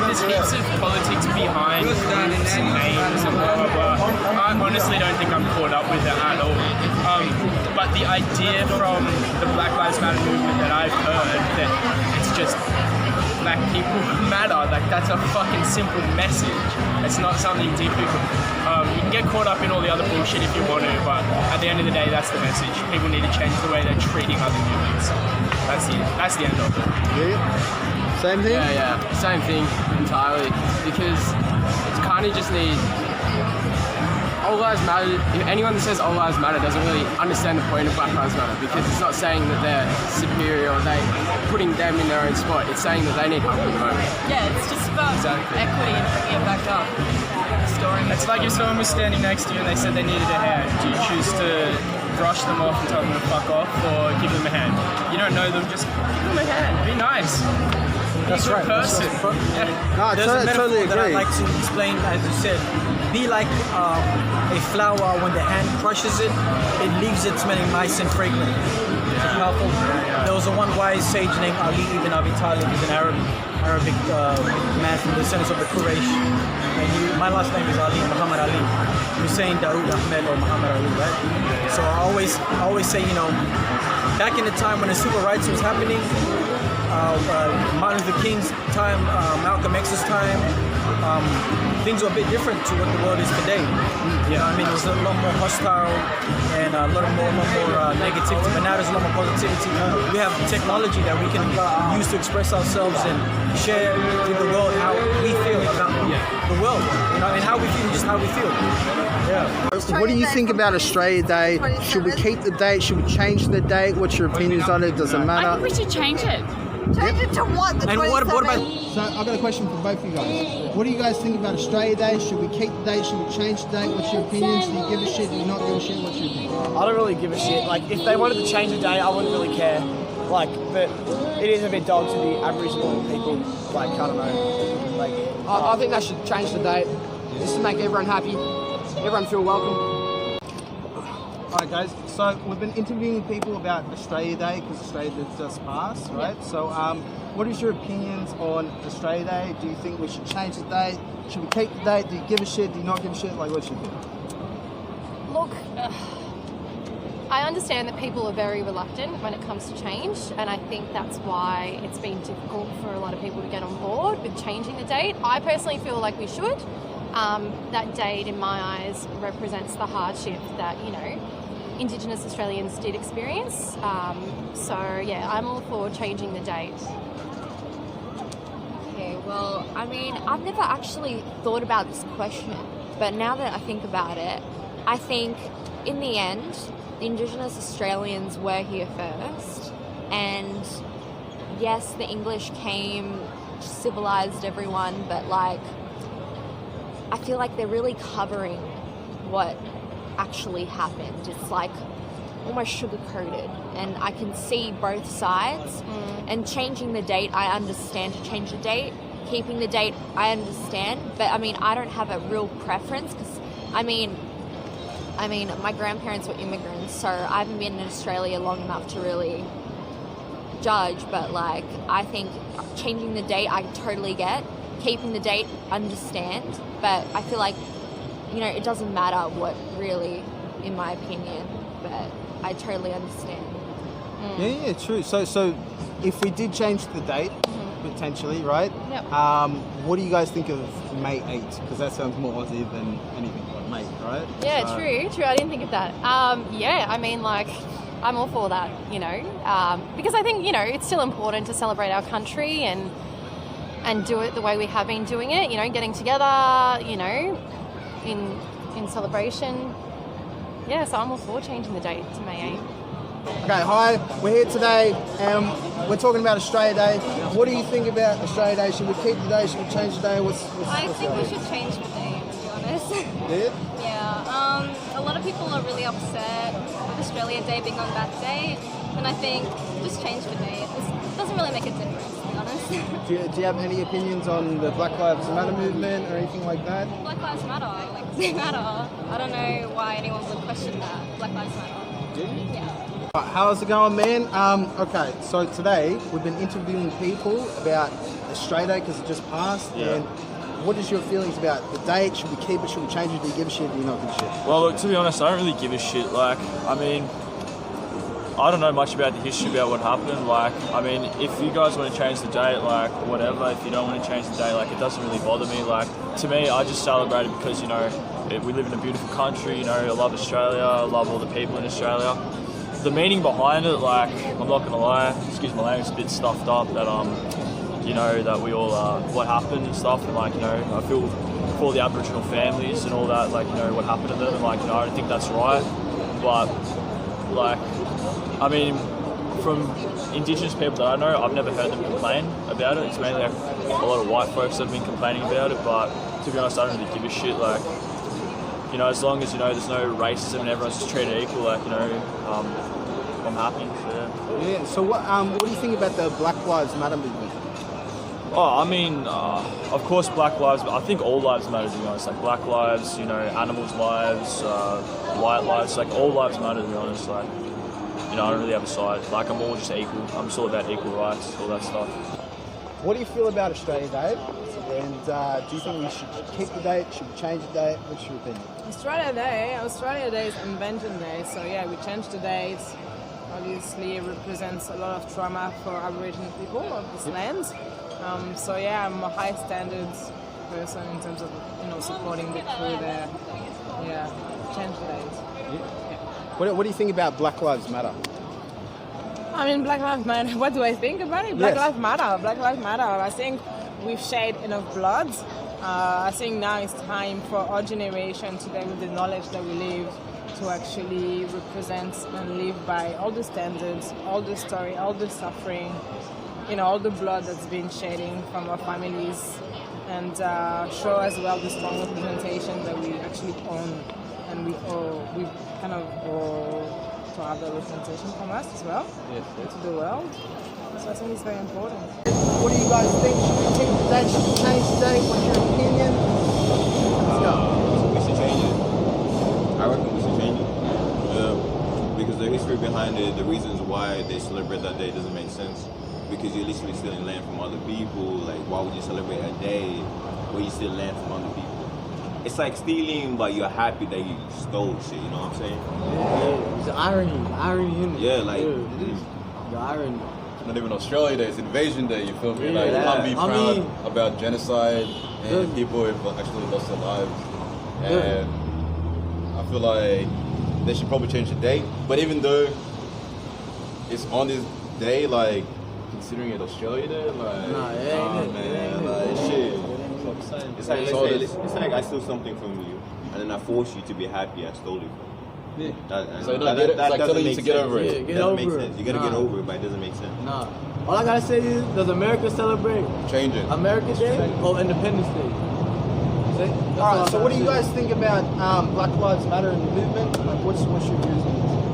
there's heaps of politics behind groups and names and blah, blah, blah. I honestly don't think I'm caught up with it at all. But the idea from the Black Lives Matter movement that I've heard, that it's just Black people matter, like that's a fucking simple message. It's not something difficult. You can get caught up in all the other bullshit if you want to, but at the end of the day, that's the message. People need to change the way they're treating other humans. That's the end of it. Yeah. Same thing? Yeah, same thing entirely. Because it's kind of just need all lives matter. If anyone that says all lives matter doesn't really understand the point of Black Lives Matter, because it's not saying that they're superior or they putting them in their own spot. It's saying that they need help at the moment. Yeah, it's just about equity and bringing it back up. Restoring It's like if someone was standing next to you and they said they needed a hand, do you choose to brush them off and tell them to fuck off, or give them a hand? You don't know them, just give them a hand. Be nice. That's Be a right. good person. No, There's a metaphor totally that I agree. like to explain, as you said. Be like a flower. When the hand crushes it, it leaves it smelling nice and fragrant. Powerful. There was a one wise sage named Ali ibn Abi Talib. He's an Arabic man from the descendants of the Quraysh. And my last name is Ali, Muhammad Ali. Hussein Dawood Ahmed or Muhammad Ali, right? So I always say, you know, back in the time when the civil rights was happening, Martin Luther King's time, Malcolm X's time, things were a bit different to what the world is today. You know what I mean? It was a lot more hostile and a lot more negativity, but now there's a lot more positivity. We have technology that we can use to express ourselves and share with the world how we feel about the world. You know, and how we feel, just how we feel. Yeah. What do you think about Australia Day? Should we keep the date? Should we change the date? What's your opinions on it? Does it matter? I think we should change it. Change it to what? The And what about? So I've got a question for both of you guys. What do you guys think about Australia Day? Should we keep the date? Should we change the date? What's your opinions? Do you give a shit? Do you not give a shit? What's your opinion? I don't really give a shit. Like, if they wanted to change the day, I wouldn't really care. Like, but it is a bit dog to the Aboriginal people. Like, I don't know. Like, I think they should change the date just to make everyone happy, everyone feel welcome. Alright guys, so we've been interviewing people about Australia Day because Australia Day just passed, right? So what is your opinions on Australia Day? Do you think we should change the date? Should we keep the date? Do you give a shit? Do you not give a shit? Like, what should we do? Look, I understand that people are very reluctant when it comes to change, and I think that's why it's been difficult for a lot of people to get on board with changing the date. I personally feel like we should. That date, in my eyes, represents the hardship that, you know, Indigenous Australians did experience. So yeah, I'm all for changing the date. Okay, well, I mean, I've never actually thought about this question, but now that I think about it, I think in the end, the Indigenous Australians were here first, and yes, the English came, civilized everyone, but like, I feel like they're really covering what actually happened. It's like almost sugar-coated, and I can see both sides. And changing the date, I understand to change the date. Keeping the date, I understand, but I mean, I don't have a real preference, because I mean, my grandparents were immigrants, so I haven't been in Australia long enough to really judge, but like, I think changing the date, I totally get. Keeping the date, understand, but I feel like, you know, it doesn't matter what really, in my opinion, but I totally understand. Yeah, true. So if we did change the date, potentially, right? Yep. What do you guys think of May 8th? Because that sounds more Aussie than anything like May, right? Yeah, So- true. I didn't think of that. Yeah, I mean, like, I'm all for that, you know, because I think, you know, it's still important to celebrate our country and do it the way we have been doing it, you know, getting together, you know, in celebration. Yeah, so I'm all for changing the date to May 8th. Okay, hi, we're here today and we're talking about Australia Day. What do you think about Australia Day? Should we keep the day? Should we change the day? I think we should change the day, to be honest. Yeah? Yeah, a lot of people are really upset with Australia Day being on that day, and I think just change the day. It doesn't really make a difference, to be honest. Do you have any opinions on the Black Lives Matter movement or anything like that? Black Lives Matter, like, they matter. I don't know why anyone would question that. Black Lives Matter. Yeah. Right, how's it going, man? Okay, so today we've been interviewing people about Australia Day because it just passed. Yeah. And what is your feelings about the date? Should we keep it? Should we change it? Do you give a shit? Do you not give a shit? Well, look, to be honest, I don't really give a shit. Like, I mean, I don't know much about the history about what happened. Like, I mean, if you guys want to change the date, like, whatever. If you don't want to change the date, like, it doesn't really bother me. Like, to me, I just celebrate it because, you know, we live in a beautiful country. You know, I love Australia. I love all the people in Australia. The meaning behind it, like, I'm not gonna lie, excuse my language, it's a bit stuffed up that you know, that we all what happened and stuff, and like, you know, I feel for the Aboriginal families and all that, like, you know, what happened to them, and like, you know, I don't think that's right. But like, I mean, from Indigenous people that I know, I've never heard them complain about it. It's mainly like a lot of white folks that have been complaining about it, but to be honest, I don't really give a shit. Like, you know, as long as, you know, there's no racism and everyone's just treated equal, like, you know, I'm happy. So, yeah. Yeah. So what do you think about the Black Lives Matter movement? Oh, I mean, of course, Black lives. I think all lives matter. To be honest, like black lives, you know, animals' lives, white lives, like all lives matter. To be honest, like, you know, I don't really have a side. Like, I'm all just equal. I'm just all about equal rights, all that stuff. What do you feel about Australia Day? And do you think we should keep the date? Should we change the date? What's your opinion? Australia Day is Invention Day, so yeah, we changed the date. Obviously, it represents a lot of trauma for Aboriginal people of this land. So yeah, I'm a high standards person in terms of, you know, supporting the crew there. Yeah, change the date. Yeah. What do you think about Black Lives Matter? I mean, Black Lives Matter. What do I think about it? Black Yes. Lives Matter. Black Lives Matter. I think we've shed enough blood. I think now it's time for our generation, today with the knowledge that we live, to actually represent and live by all the standards, all the story, all the suffering, you know, all the blood that's been shedding from our families, and show as well the strong representation that we actually own, and we kind of owe to have that representation from us as well, to the world. So I think it's very important. What do you guys think? Should we keep the date? Should we change the date? What's your opinion? Let's go. We should change it. I reckon we should change it. Because the history behind it, the reasons why they celebrate that day doesn't make sense. Because you're literally stealing land from other people. Like, why would you celebrate a day where you steal land from other people? It's like stealing, but you're happy that you stole shit, you know what I'm saying? Yeah, it's irony in it. Yeah, like, the irony. Not even Australia Day, it's Invasion Day, you feel me? Yeah, like, you can't be I proud mean, about genocide and people who have actually lost their lives. And I feel like they should probably change the date. But even though it's on this day, like, considering it Australia Day, like, man, like, shit. It's like, it's like I stole something from you, and then I force you to be happy I stole it from you. Yeah. So it's like telling you to get over it. It doesn't make sense. You gotta get over it, but it doesn't make sense. Nah. All I gotta say is, does America celebrate Change it. America Day or Independence Day? See? Alright, so what do you guys think about Black Lives Matter and the movement? Like, what's your views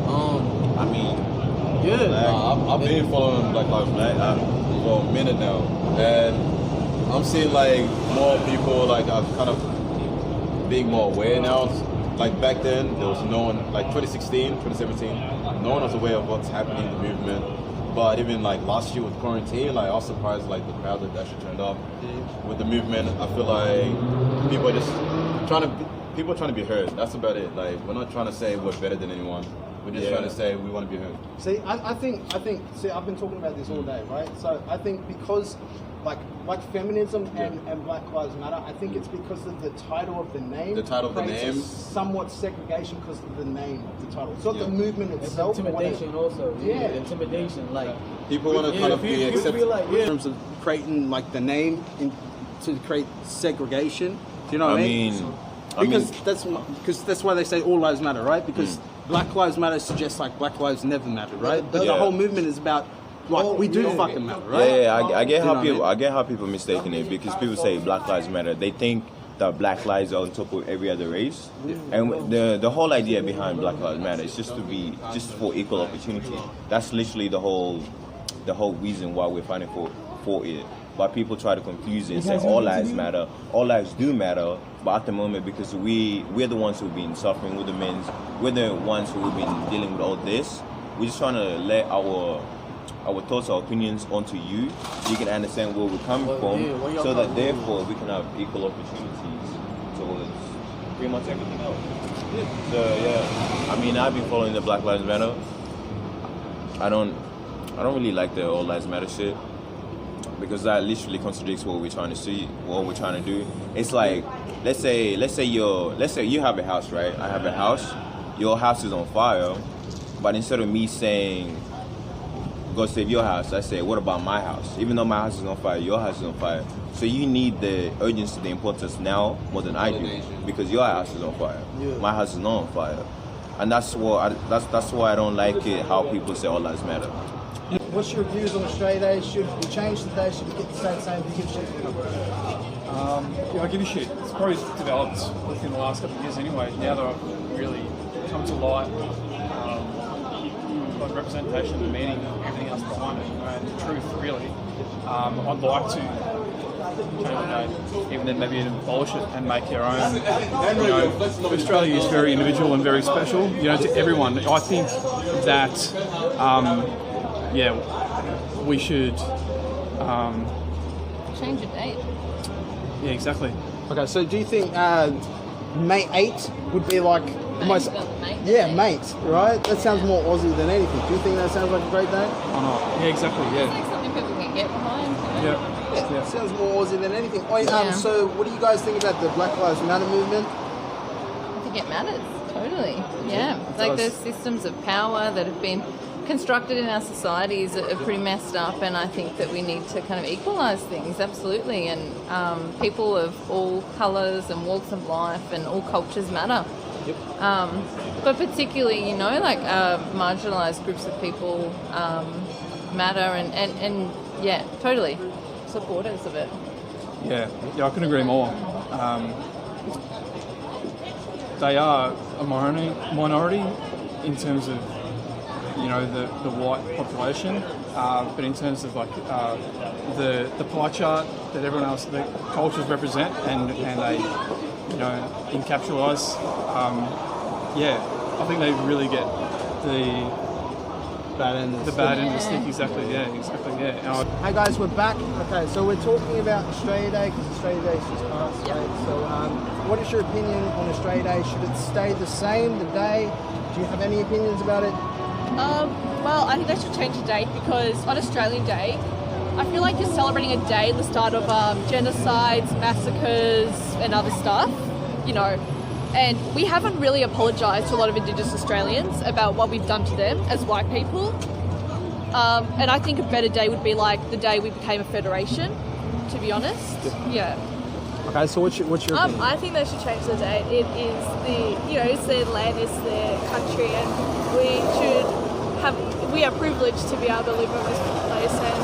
on this? I mean, I've been following Black Lives Matter for a minute now, and I'm seeing like more people like are kind of being more aware now. Like back then, there was no one, like 2016, 2017, no one was aware of what's happening in the movement. But even like last year with quarantine, like I was surprised like the crowd that actually turned up with the movement. I feel like people are just trying to be heard. That's about it. Like, we're not trying to say we're better than anyone. We're just trying to say we want to be heard. See, I think, see, I've been talking about this all day, right? So I think because, like feminism and Black Lives Matter, I think it's because of the title of the name. The title of the creates a name. somewhat segregation because of the name of the title. It's not the movement itself. It's intimidation also. Yeah. Intimidation. Like, people want to kind of be accepted. In terms of creating like the name to create segregation. Do you know what I mean? Because that's why they say all lives matter, right? Because Black Lives Matter suggests like Black Lives never matter, right? But the whole movement is about like we do fucking matter, right? Yeah, I get how people I get how people mistaken it, because people say Black Lives Matter. They think that Black lives are on top of every other race, and the whole idea behind Black Lives Matter is just for equal opportunity. That's literally the whole reason why we're fighting for it. But people try to confuse it and say all lives matter, all lives do matter. But at the moment, because we're the ones who've been suffering, we're the ones who've been dealing with all this. We're just trying to let our thoughts, our opinions onto you, so you can understand where we're coming from, so that therefore we can have equal opportunities towards pretty much everything else. So yeah, I mean, I've been following the Black Lives Matter. I don't really like the all lives matter shit, because that literally contradicts what we're trying to see, what we're trying to do. It's like, let's say you have a house, right? I have a house. Your house is on fire, but instead of me saying, go save your house, I say, what about my house? Even though my house is on fire, your house is on fire. So you need the urgency, the importance now more than I do, because your house is on fire. My house is not on fire, and that's why I don't like it how people say all lives matter. What's your views on Australia Day? Should we change the day? Should we get the same? Do you give a shit? Yeah, I give a shit. It's probably developed within the last couple of years anyway. Now that I've really come to light, like representation, the meaning, everything else behind it, and the truth, really. I'd like to change the day, even then maybe abolish it and make our own. You know, Australia is very individual and very special, you know, to everyone. I think that, we should change the date. Yeah, exactly. Okay, so do you think May 8 would be like almost... Yeah, mate, right? That sounds more Aussie than anything. Do you think that sounds like a great day? Why not? Yeah, exactly, It's like something people can get behind. Yeah, sounds more Aussie than anything. So what do you guys think about the Black Lives Matter movement? I think it matters, totally. Yeah, like those systems of power that have been constructed in our societies are pretty messed up, and I think that we need to kind of equalise things, absolutely, and people of all colours and walks of life and all cultures matter. Yep. But particularly, you know, like marginalised groups of people matter, and yeah, totally supporters of it. Yeah, I couldn't agree more. They are a minority in terms of, you know, the white population, but in terms of like the pie chart that everyone else, the cultures represent, and they, you know, encapsulise. I think they really get the bad end of the stick. Exactly. Yeah. Hey guys, we're back. Okay, so we're talking about Australia Day because Australia Day is just past. Right? So, what is your opinion on Australia Day? Should it stay the same, the day? Do you have any opinions about it? Well, I think they should change the date because on Australian Day, I feel like you're celebrating a day at the start of genocides, massacres, and other stuff, you know. And we haven't really apologised to a lot of Indigenous Australians about what we've done to them as white people. And I think a better day would be like the day we became a federation, to be honest. Yeah. Okay, so what's your opinion? I think they should change the date. It is it's their land, it's their country, and we are privileged to be able to live on this place. And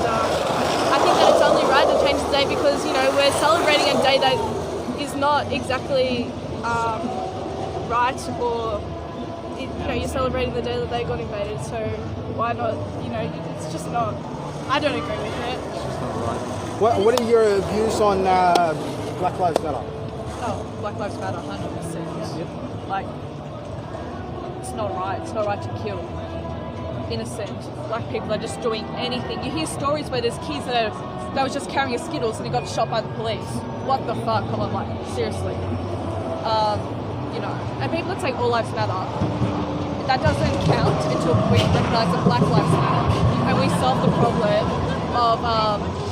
I think that it's only right to change the date because, you know, we're celebrating a day that is not exactly right, or you're celebrating the day that they got invaded. So why not? You know, it's just not. I don't agree with it. It's just not right. What are your views on Black Lives Matter? Oh, Black Lives Matter, 100%. Yep. Like, it's not right. It's not right to kill innocent black people that are just doing anything. You hear stories where there's kids that was just carrying a Skittles and he got shot by the police. What the fuck? Come on, like, seriously. And people that say all lives matter, that doesn't count until we recognise that Black Lives Matter and we solve the problem of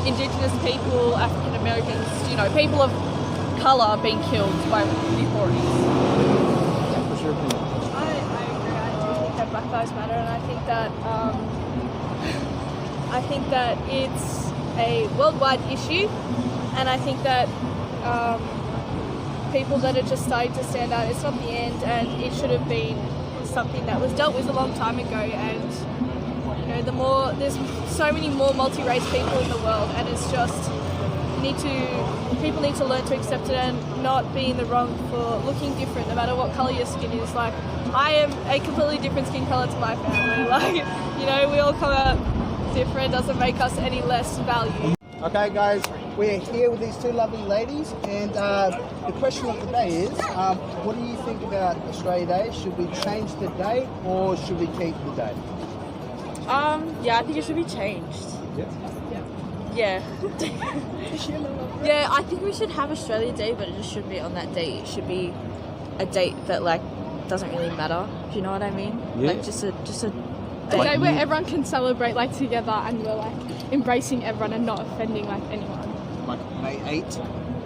Indigenous people, African Americans, people of colour being killed by the authorities. What's your opinion? I agree. I do think that Black Lives Matter, and I think that it's a worldwide issue, and I think that people that are just starting to stand out, it's not the end, and it should have been something that was dealt with a long time ago. And there's so many more multi-race people in the world, and it's just people need to learn to accept it and not be in the wrong for looking different, no matter what colour your skin is. Like, I am a completely different skin colour to my family. Like, we all come out different. Doesn't make us any less valued. Okay, guys, we're here with these two lovely ladies, and the question of the day is, what do you think about Australia Day? Should we change the date or should we keep the date? Yeah, I think it should be changed. Yeah. Yeah, I think we should have Australia Day, but it just shouldn't be on that date. It should be a date that doesn't really matter. Do you know what I mean? Yeah. Like just a A day where everyone can celebrate together and we're embracing everyone and not offending anyone. Like May 8?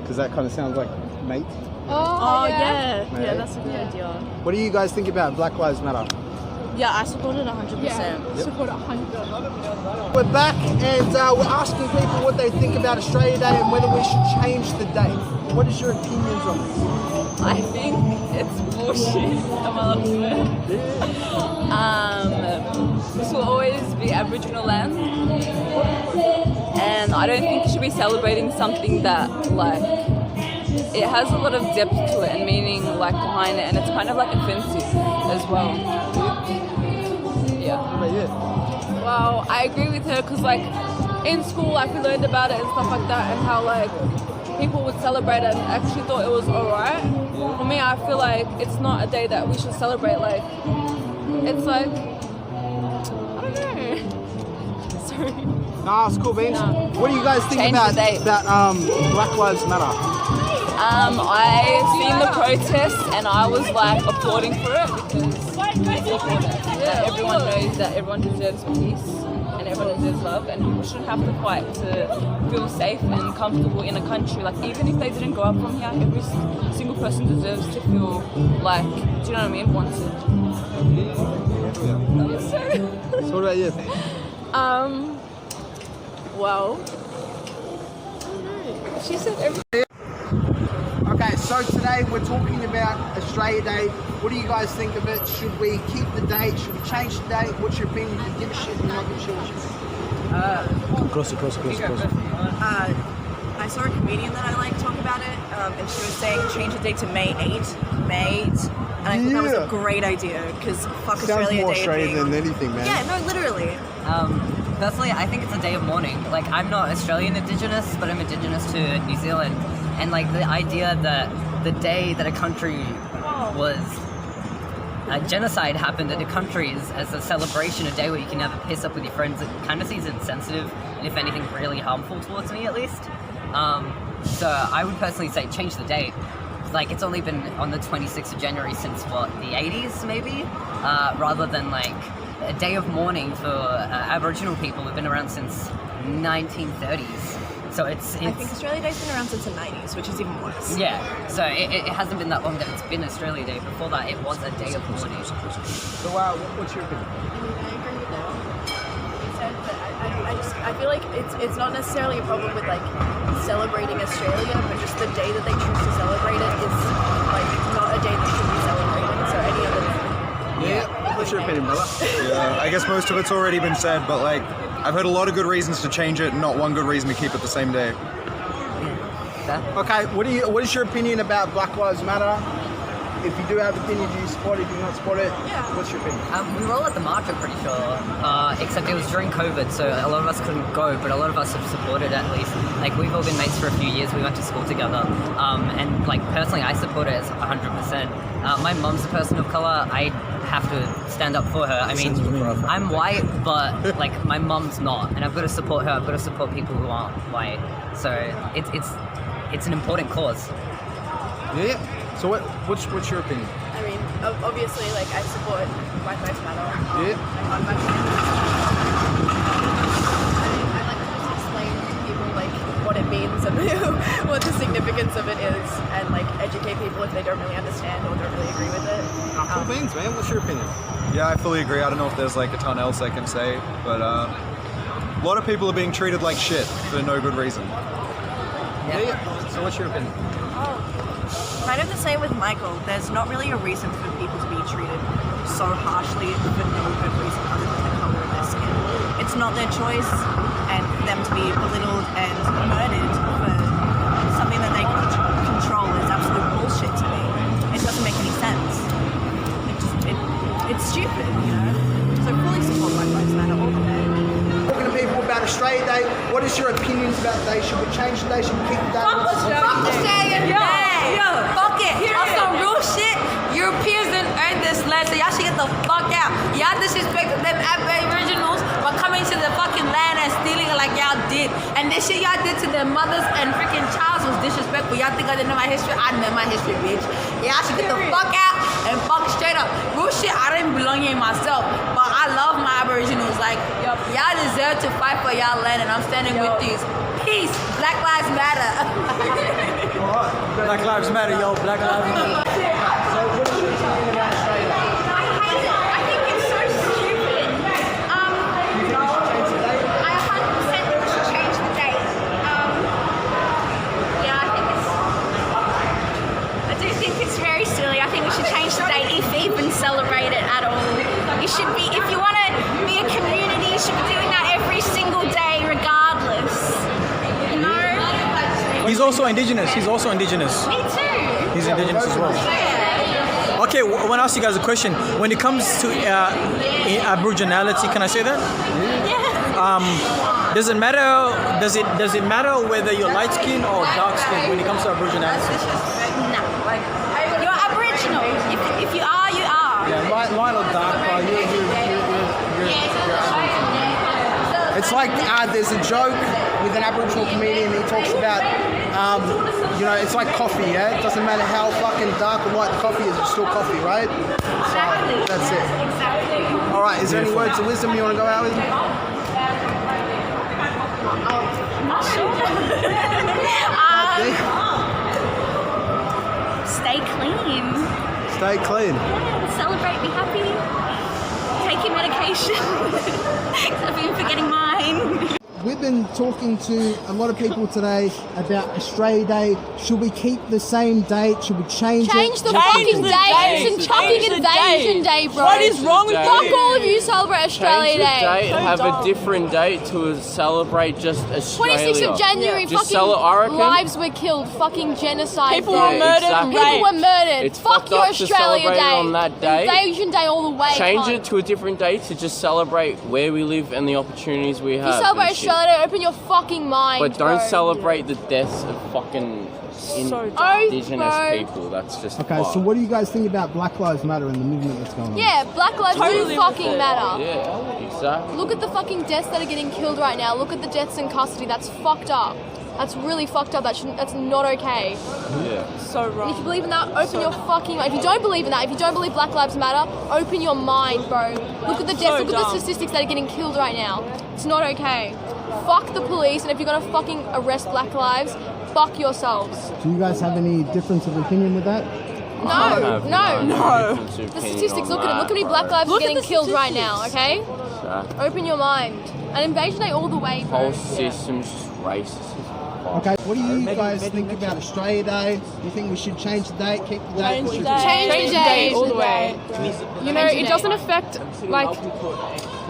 Because that kind of sounds like mate. Oh yeah, May 8? that's a good idea. What do you guys think about Black Lives Matter? Yeah, I support it 100%. Yep. Support it 100%. We're back and we're asking people what they think about Australia Day and whether we should change the date. What is your opinions on this? I think it's bullshit. This will always be Aboriginal land, and I don't think you should be celebrating something that like it has a lot of depth to it and meaning like behind it, and it's kind of like offensive as well. Yeah. Well, I agree with her because like in school like we learned about it and stuff like that and how like people would celebrate it and actually thought it was alright. For me, I feel like it's not a day that we should celebrate. Like it's like I don't know. Sorry. Nah, it's cool, beans. What do you guys think about Black Lives Matter? I seen the protests and I was like applauding for it because everyone knows that everyone deserves peace and everyone deserves love, and people shouldn't have to fight to feel safe and comfortable in a country. Like even if they didn't grow up from here, every single person deserves to feel like, do you know what I mean, wanted. So what about you? Well, she said everything. Okay, so today we're talking about Australia Day. What do you guys think of it? Should we keep the date? Should we change the date? What's your opinion? Do you give a shit? Do you not give a shit? What's your opinion? Across. I saw a comedian that I like talk about it, and she was saying change the date to May 8th. May 8th. And I thought that was a great idea, because fuck Sounds Australia more Day. Australian than anything, man. Yeah, no, literally. Personally, I think it's a day of mourning. Like, I'm not Australian Indigenous, but I'm Indigenous to New Zealand. And, like, the idea that the day that a country was... a genocide happened in a country as a celebration, a day where you can have a piss up with your friends, it kind of seems insensitive, and if anything, really harmful towards me, at least. So I would personally say change the date. Like, it's only been on the 26th of January since, what, the 80s, maybe? Rather than, like, a day of mourning for Aboriginal people who've been around since 1930s. So it's I think Australia Day's been around since the 90s, which is even worse. Yeah, so it hasn't been that long that it's been Australia Day. Before that, it was a day of mourning. So, what's your opinion? I agree with that. I feel like it's not necessarily a problem with like celebrating Australia, but just the day that they choose to celebrate it is like not a day that should be celebrated. So any other day. Yeah. What's your opinion, brother? Yeah, I guess most of it's already been said, but like I've heard a lot of good reasons to change it, and not one good reason to keep it the same day. Okay, what is your opinion about Black Lives Matter? If you do have an opinion, do you support it? Do you not support it? Yeah. What's your opinion? We were all at the march, I'm pretty sure, except it was during COVID, so a lot of us couldn't go, but a lot of us have supported at least. Like, we've all been mates for a few years, we went to school together, and like, personally, I support it as 100%. My mum's a person of colour, I have to stand up for her. I mean, I'm white, but like, my mum's not, and I've got to support her, I've got to support people who aren't white, so it's an important cause. Yeah. So what's your opinion? I mean, obviously, like I support Black Lives Matter. Yeah. I like to just explain to people like what it means and what the significance of it is, and like educate people if they don't really understand or don't really agree with it. Cool beans, man. What's your opinion? Yeah, I fully agree. I don't know if there's like a ton else I can say, but a lot of people are being treated like shit for no good reason. Yeah. So what's your opinion? Kind of the same with Michael. There's not really a reason for people to be treated so harshly for no good reason other than the color of their skin. It's not their choice, and for them to be belittled and murdered for something that they can't control is absolute bullshit to me. It doesn't make any sense. It's stupid, you know? So fully support Black Lives Matter all the day. Talking to people about Australia Day, what is your opinions about the day? Should we change the day? Should we keep the day? Fuck Australia Day! Yo, fuck it! On some real shit, Europeans didn't earn this land, so y'all should get the fuck out. Y'all disrespected them Aboriginals by coming to the fucking land and stealing it like y'all did. And this shit y'all did to their mothers and freaking childs was disrespectful. Y'all think I didn't know my history? I know my history, bitch. Y'all should get the fuck out and fuck straight up. Real shit, I didn't belong here myself, but I love my Aboriginals. Like, y'all deserve to fight for y'all land, and I'm standing with you. Peace. Black Lives Matter. Black Lives Matter, yo. Black Lives Matter. So what is your opinion about Australia Day? I think it's so He's also indigenous. Me too. He's indigenous as well. Okay, I want to ask you guys a question. When it comes to Aboriginality, can I say that? Yeah. Does it matter? Does it matter whether you're light skinned or dark skinned when it comes to Aboriginality? No. You're Aboriginal. If you are, you are. Yeah, light or dark, bro. You're It's like there's a joke with an Aboriginal comedian. He talks about, it's like coffee. Yeah, it doesn't matter how fucking dark or light the coffee is, it's still coffee, right? Exactly. So, that's it. Exactly. All right. Is there any words of wisdom you want to go out with? Not sure. Stay clean. Stay clean. Yeah, celebrate, be happy. Take your medication. Except for forgetting mine. We've been talking to a lot of people today about Australia Day. Should we keep the same date? Should we change it? Change the fucking date. It's a fucking Invasion Day, bro. What is wrong with you? Fuck all of you celebrate Australia Day. Change the date, have a different date to celebrate just Australia. 26th of January, Just I reckon. lives were killed, fucking genocide. People bro. were murdered and People raped. were murdered. It's Fuck fucked your up to Australia celebrate Day. on that day. Invasion Day all the way. Change cunt. it to a different date to just celebrate where we live and the opportunities we have. If you celebrate and shit. Australia Day, open your fucking mind. But don't bro. celebrate the deaths of fucking indigenous people. That's just Okay, fucked. so what do you guys think about Black Lives Matter and the movement that's going on? Yeah, Black Lives Totally do fucking with it. matter. Yeah, exactly. Look at the fucking deaths that are getting killed right now. Look at the deaths in custody. That's fucked up. That's really fucked up. That's not okay. Yeah. So wrong. And if you believe in that, open your fucking mind. If you don't believe in that, if you don't believe Black Lives Matter, open your mind, bro. Look at the deaths. Look at the statistics that are getting killed right now. It's not okay. Fuck the police, and if you're gonna fucking arrest Black lives, fuck yourselves. Do you guys have any difference of opinion with that? No. No. The statistics, look at them. Look how many Black lives are getting killed right now, okay? Open your mind. And Invasion Day all the way, bro. Whole system's just racist. Okay, what do you guys think about Australia Day? Do you think we should change the date, keep the date? Change the day all the way. You know, it doesn't affect like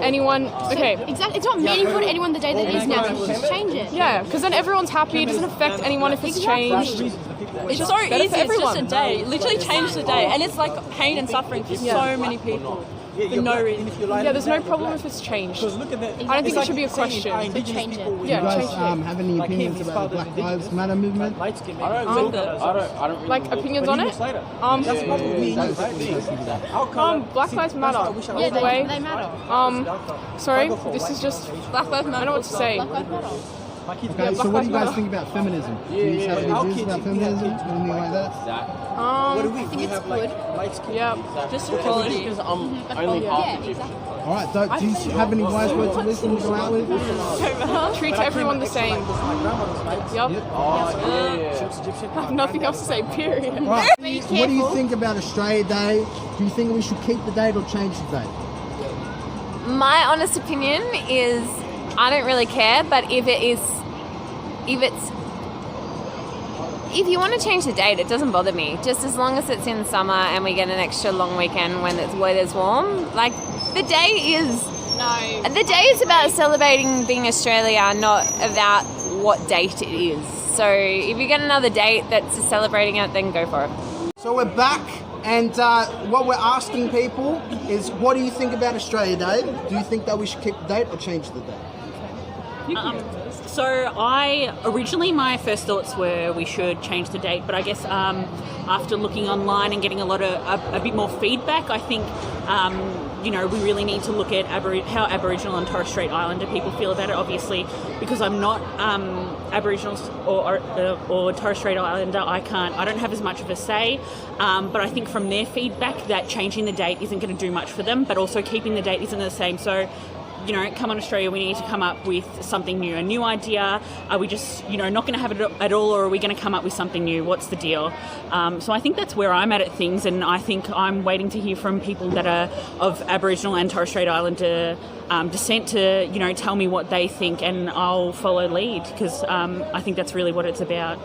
anyone. Okay. Exactly. It's not meaningful to anyone the day that it is now. Just change it. Yeah, because then everyone's happy. It doesn't affect anyone if it's changed. It's just so better easy. for It's everyone. just a day. Literally change the day, and it's like pain and suffering for so many people for no reason. Yeah, there's no problem if it's changed. I don't think it should be a question. So change it. Do you Yeah, guys change it. have any opinions about the Black Lives Matter movement? I don't really Like opinions on it? Black Lives Matter. Yeah, All the way. they matter. Sorry, this is just Black Lives Matter. I don't know what to say. Okay, so what do you guys think about feminism? Do you have any views about feminism? Anything like that? I think it's good. Yeah, Just equality. because I'm only half the exactly. All right, Doug, do you have any wise words of wisdom to go out with? treat everyone the same. Yep. Oh, yeah. I have nothing else to say, period. All right, what do you think about Australia Day? Do you think we should keep the date or change the date? My honest opinion is I don't really care, but if you want to change the date, it doesn't bother me. Just as long as it's in summer and we get an extra long weekend when it's weather's warm. Like the day is about celebrating being Australia, not about what date it is. So if you get another date that's celebrating it, then go for it. So we're back, and what we're asking people is, what do you think about Australia Day? Do you think that we should keep the date or change the date? So originally my first thoughts were we should change the date, but I guess after looking online and getting a bit more feedback, I think we really need to look at how Aboriginal and Torres Strait Islander people feel about it. Obviously, because I'm not Aboriginal or Torres Strait Islander, I don't have as much of a say. But I think from their feedback that changing the date isn't going to do much for them, but also keeping the date isn't the same. So, come on Australia, we need to come up with something new, a new idea. Are we just, not going to have it at all, or are we going to come up with something new? What's the deal? So I think that's where I'm at things, and I think I'm waiting to hear from people that are of Aboriginal and Torres Strait Islander descent to, tell me what they think, and I'll follow lead, because I think that's really what it's about.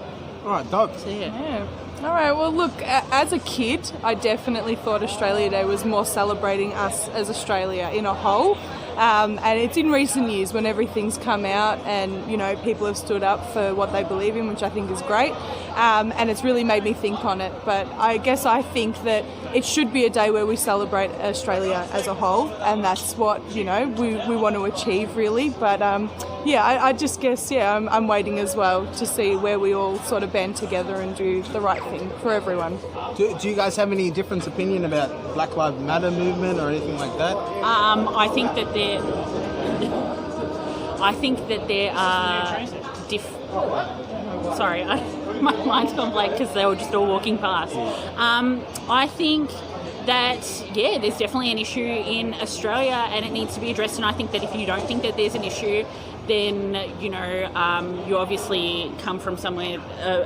All right, Doug. So, yeah. All right, well, look, as a kid, I definitely thought Australia Day was more celebrating us as Australia in a whole. And it's in recent years when everything's come out and, you know, people have stood up for what they believe in, which I think is great. And it's really made me think on it. But I guess I think that it should be a day where we celebrate Australia as a whole, and that's what, you know, we want to achieve really. But yeah, I just guess, yeah, I'm waiting as well to see where we all sort of band together and do the right thing for everyone. Do you guys have any different opinion about Black Lives Matter movement or anything like that? I think that there are Sorry, my mind's gone blank because they were just all walking past. I think that, yeah, there's definitely an issue in Australia and it needs to be addressed, and I think that if you don't think that there's an issue, then, you know, you obviously come from somewhere,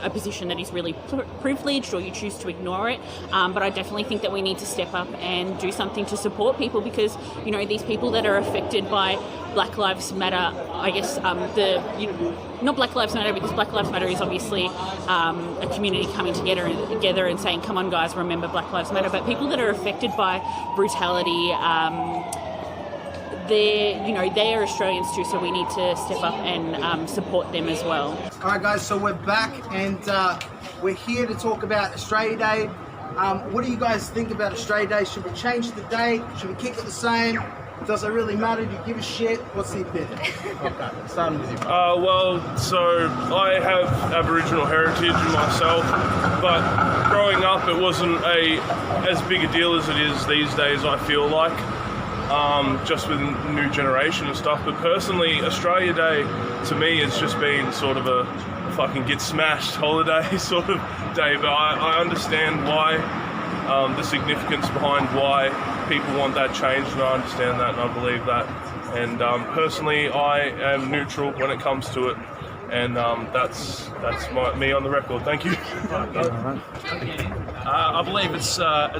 a position that is really privileged, or you choose to ignore it. But I definitely think that we need to step up and do something to support people, because, you know, these people that are affected by Black Lives Matter, I guess, not Black Lives Matter, because Black Lives Matter is obviously a community coming together and saying, come on guys, remember Black Lives Matter. But people that are affected by brutality, they are Australians too, so we need to step up and support them as well. All right, guys, so we're back and we're here to talk about Australia Day. What do you guys think about Australia Day? Should we change the date? Should we keep it the same? Does it really matter? Do you give a shit? What's the opinion? Okay, starting with you. Well, so I have Aboriginal heritage myself, but growing up it wasn't as big a deal as it is these days, I feel like. Just with the new generation and stuff, but personally Australia Day to me has just been sort of a fucking get smashed holiday sort of day, but I understand why, the significance behind why people want that changed, and I understand that and I believe that, and personally I am neutral when it comes to it, and that's me on the record. Thank you. I believe it's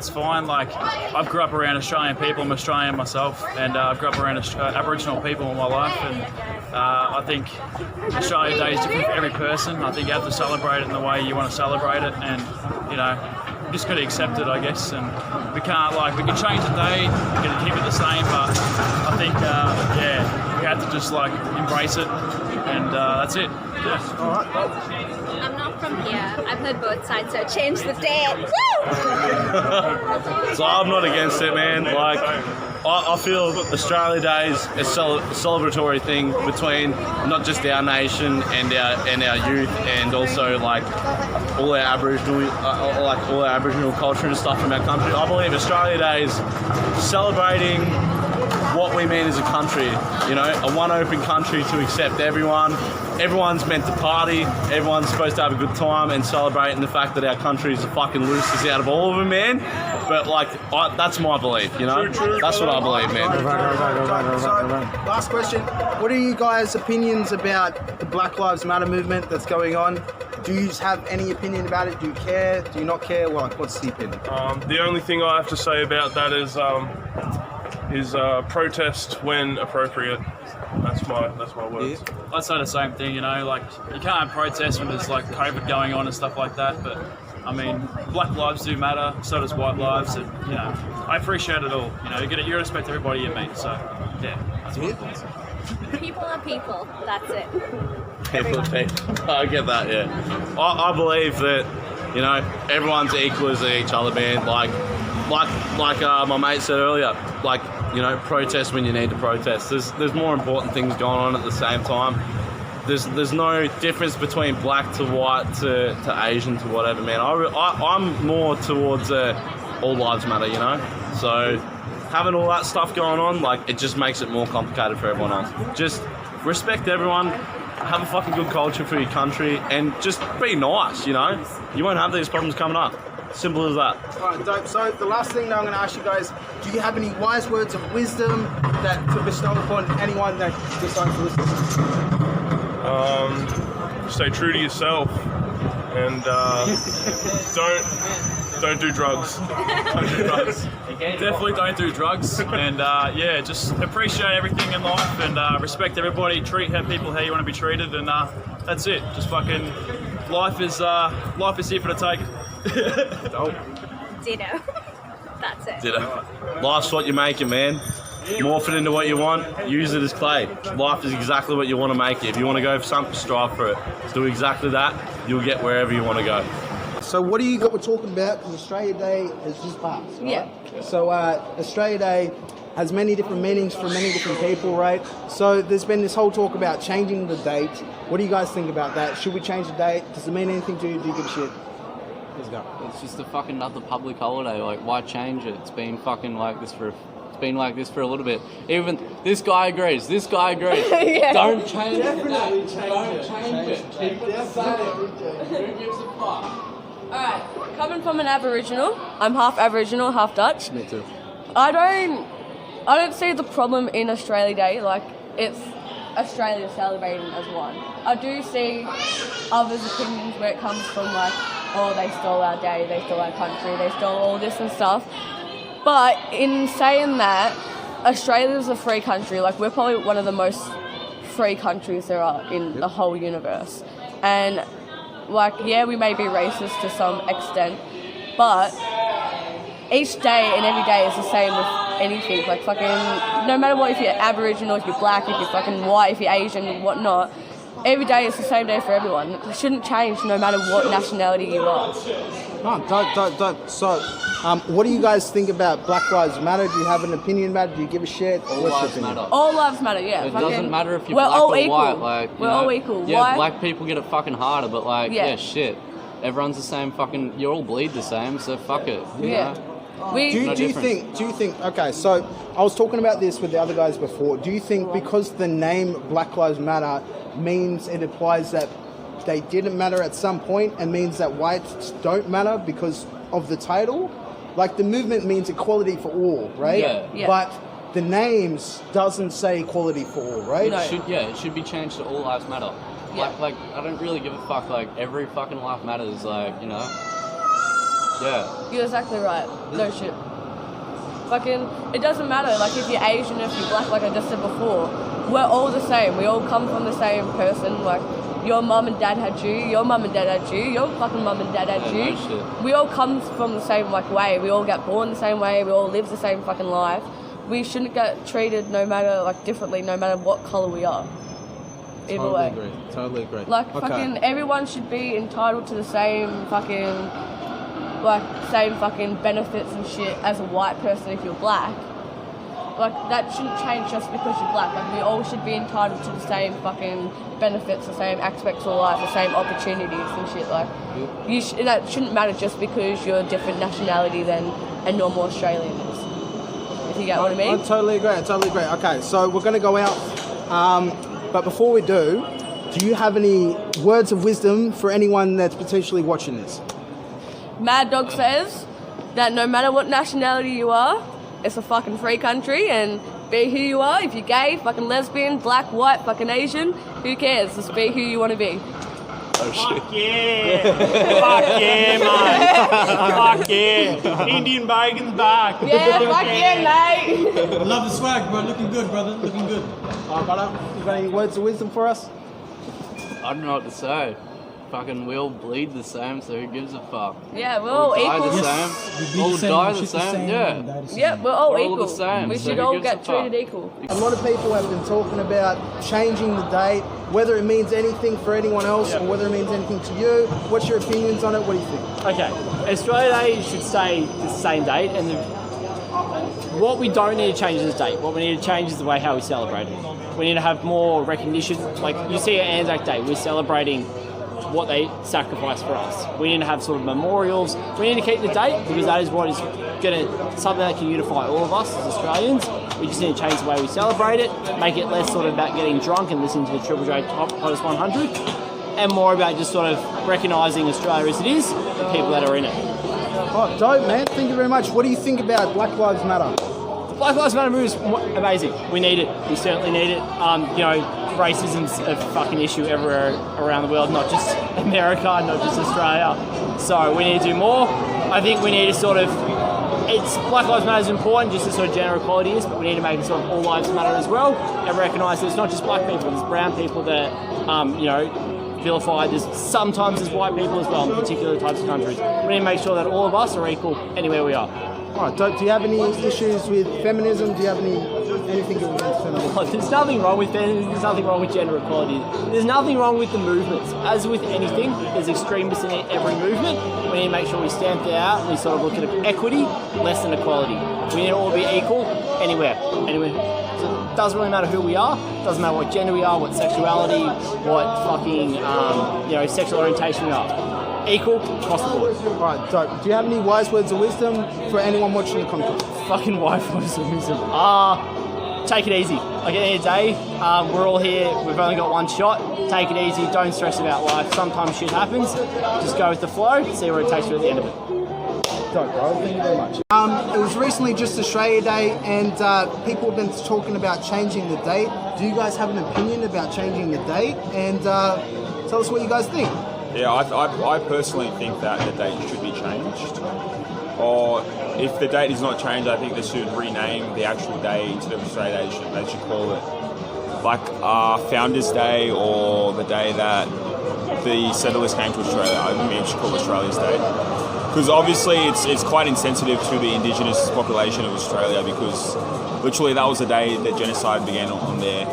fine. Like, I've grew up around Australian people. I'm Australian myself, and I've grew up around Aboriginal people all my life. And I think Australia Day is different for every person. I think you have to celebrate it in the way you want to celebrate it, and you know, you just got to accept it, I guess. And we can change the day, we can keep it the same, but I think we have to just like embrace it, and that's it. Yeah. All right. I'm not from here. I've heard both sides, so change the date. Woo! So I'm not against it, man. Like, I feel Australia Day is a celebratory thing between not just our nation and our youth, and also like all our Aboriginal culture and stuff from our country. I believe Australia Day is celebrating what we mean as a country, you know, a one open country to accept everyone. Everyone's meant to party, everyone's supposed to have a good time and celebrating the fact that our country is the fucking loosest out of all of them, man. But like, that's my belief, you know? That's what I believe, man. So, last question. What are you guys' opinions about the Black Lives Matter movement that's going on? Do you have any opinion about it? Do you care? Do you not care? What's the opinion? The only thing I have to say about that is protest when appropriate. That's my words. I'd say the same thing, you know, like, you can't protest when there's like COVID going on and stuff like that, but I mean, black lives do matter, so does white lives, and you know, I appreciate it all. You know, you respect everybody you meet, so yeah, that's what it is. People are people, that's it. People. I get that, yeah. I believe that, you know, everyone's equal as each other, man. Like my mate said earlier, like, you know, protest when you need to protest. There's more important things going on at the same time. There's no difference between black to white to Asian to whatever, man. I'm more towards all lives matter, you know. So having all that stuff going on, like, it just makes it more complicated for everyone else. Just respect everyone. Have a fucking good culture for your country, and just be nice, you know. You won't have these problems coming up. Simple as that. Alright, dope. So the last thing that I'm going to ask you guys, do you have any wise words of wisdom that to bestow upon anyone that decides to listen? Stay true to yourself, and don't do drugs. Don't do drugs. Definitely don't do drugs, and just appreciate everything in life, and respect everybody. Treat people how you want to be treated, and that's it. Just fucking life is here for the taking. Ditto. That's it. Ditto. Life's what you make it, man. morph it into what you want, use it as clay. Life is exactly what you want to make it. If you want to go for something, strive for it. Do exactly that, you'll get wherever you want to go. So what do you got we're talking about? Because Australia Day has just passed, right? Yeah. So Australia Day has many different meanings for many different people, right? So there's been this whole talk about changing the date. What do you guys think about that? Should we change the date? Does it mean anything to you? Do you give a shit? Let's go. It's just a fucking another public holiday. Like, why change it? It's been fucking like this for a little bit. Even this guy agrees. Yeah. Don't change it. Definitely Don't change it. Keep it the same. Who gives a fuck? Alright, coming from an Aboriginal, I'm half Aboriginal, half Dutch. Me too. I don't see the problem in Australia Day, like it's Australia celebrating as one. I do see others' opinions where it comes from like, oh, they stole our day, they stole our country, they stole all this and stuff. But in saying that, Australia's a free country, like we're probably one of the most free countries there are in the whole universe. And like, yeah, we may be racist to some extent, but each day and every day is the same with anything. Like fucking, no matter what, if you're Aboriginal, if you're black, if you're fucking white, if you're Asian and whatnot, every day is the same day for everyone. It shouldn't change no matter what nationality you are. No, don't. So, what do you guys think about Black Lives Matter? Do you have an opinion about it? Do you give a shit? All lives matter. All lives matter, yeah. It doesn't matter if you're we're black all or equal. white. Like, we're all equal. Yeah, Why? black people get it fucking harder, but like, Yeah. yeah, shit. Everyone's the same fucking. You all bleed the same, so fuck it. You Yeah. know? Do you think, okay, so I was talking about this with the other guys before. Do you think because the name Black Lives Matter means it implies that they didn't matter at some point and means that whites don't matter because of the title? Like the movement means equality for all, right? Yeah. But the names doesn't say equality for all, right? It should be changed to All Lives Matter. Yeah. Like, I don't really give a fuck. Like, every fucking life matters. Like, you know. Yeah. You're exactly right. No shit. Fucking, it doesn't matter, like if you're Asian, if you're black, like I just said before, we're all the same. We all come from the same person. Like, your mum and dad had you, your mum and dad had you, your fucking mum and dad had you. No shit. We all come from the same like way. We all get born the same way. We all live the same fucking life. We shouldn't get treated no matter, like differently, no matter what colour we are. Either way. Totally agree. Like, fucking, everyone should be entitled to the same fucking benefits and shit as a white person if you're black. Like, that shouldn't change just because you're black. Like, we all should be entitled to the same fucking benefits, the same aspects of life, the same opportunities and shit. Like, that shouldn't matter just because you're a different nationality than a normal Australian is. If you get what I mean? I totally agree. Okay, so we're going to go out. But before we do you have any words of wisdom for anyone that's potentially watching this? Mad Dog says that no matter what nationality you are, it's a fucking free country, and be who you are. If you're gay, fucking lesbian, black, white, fucking Asian, who cares? Just be who you want to be. Oh shit. Fuck yeah, man. Fuck yeah. Indian bacon's back. Yeah, fuck yeah, mate. Love the swag, bro. Looking good, brother. Looking good. Brother, you got any words of wisdom for us? I don't know what to say. Fucking, we all bleed the same, so who gives a fuck? Yeah, we're all die equal. the same. We'll die the same. Yeah. Yeah, we're all equal. the same. We so should who all gives get a fuck? treated equal. A lot of people have been talking about changing the date, whether it means anything for anyone else or whether it means anything to you. What's your opinions on it? What do you think? Okay, Australia Day should stay the same date, and what we don't need to change is the date. What we need to change is the way how we celebrate it. We need to have more recognition. Like you see at Anzac Day, we're celebrating what they sacrificed for us. We need to have sort of memorials. We need to keep the date because that is what is something that can unify all of us as Australians. We just need to change the way we celebrate it, make it less sort of about getting drunk and listening to the Triple J Hottest 100, and more about just sort of recognising Australia as it is, the people that are in it. Oh, dope, man. Thank you very much. What do you think about Black Lives Matter? Black Lives Matter movement is amazing. We need it. We certainly need it. Racism's a fucking issue everywhere around the world, not just America, not just Australia. So we need to do more. I think we need to sort of, Black Lives Matter is important, just as sort of gender equality is, but we need to make it sort of all lives matter as well, and recognise that it's not just black people, there's brown people that, vilified. Sometimes there's white people as well in particular types of countries. We need to make sure that all of us are equal anywhere we are. All right, do you have any issues with feminism? Do you have anything against feminism? There's nothing wrong with feminism. There's nothing wrong with gender equality. There's nothing wrong with the movements. As with anything, there's extremists in every movement. We need to make sure we stamp it out and we sort of look at equity less than equality. We need to all be equal anywhere. So it doesn't really matter who we are. It doesn't matter what gender we are, what sexuality, what fucking sexual orientation we are. Equal across the board. Alright, dope. Do you have any wise words of wisdom for anyone watching the content? Fucking wise words of wisdom. Take it easy. Like at the end of the day, we're all here, we've only got one shot. Take it easy, don't stress about life. Sometimes shit happens. Just go with the flow, see where it takes you at the end of it. Dope, bro. Thank you very much. It was recently just Australia Day, and people have been talking about changing the date. Do you guys have an opinion about changing the date? And tell us what you guys think. Yeah, I personally think that the date should be changed. Or if the date is not changed, I think they should rename the actual day instead of Australia Day. They should call it like Founders Day, or the day that the settlers came to Australia. I think we should call it Australia's Day. Because obviously it's quite insensitive to the indigenous population of Australia, because literally that was the day that genocide began on their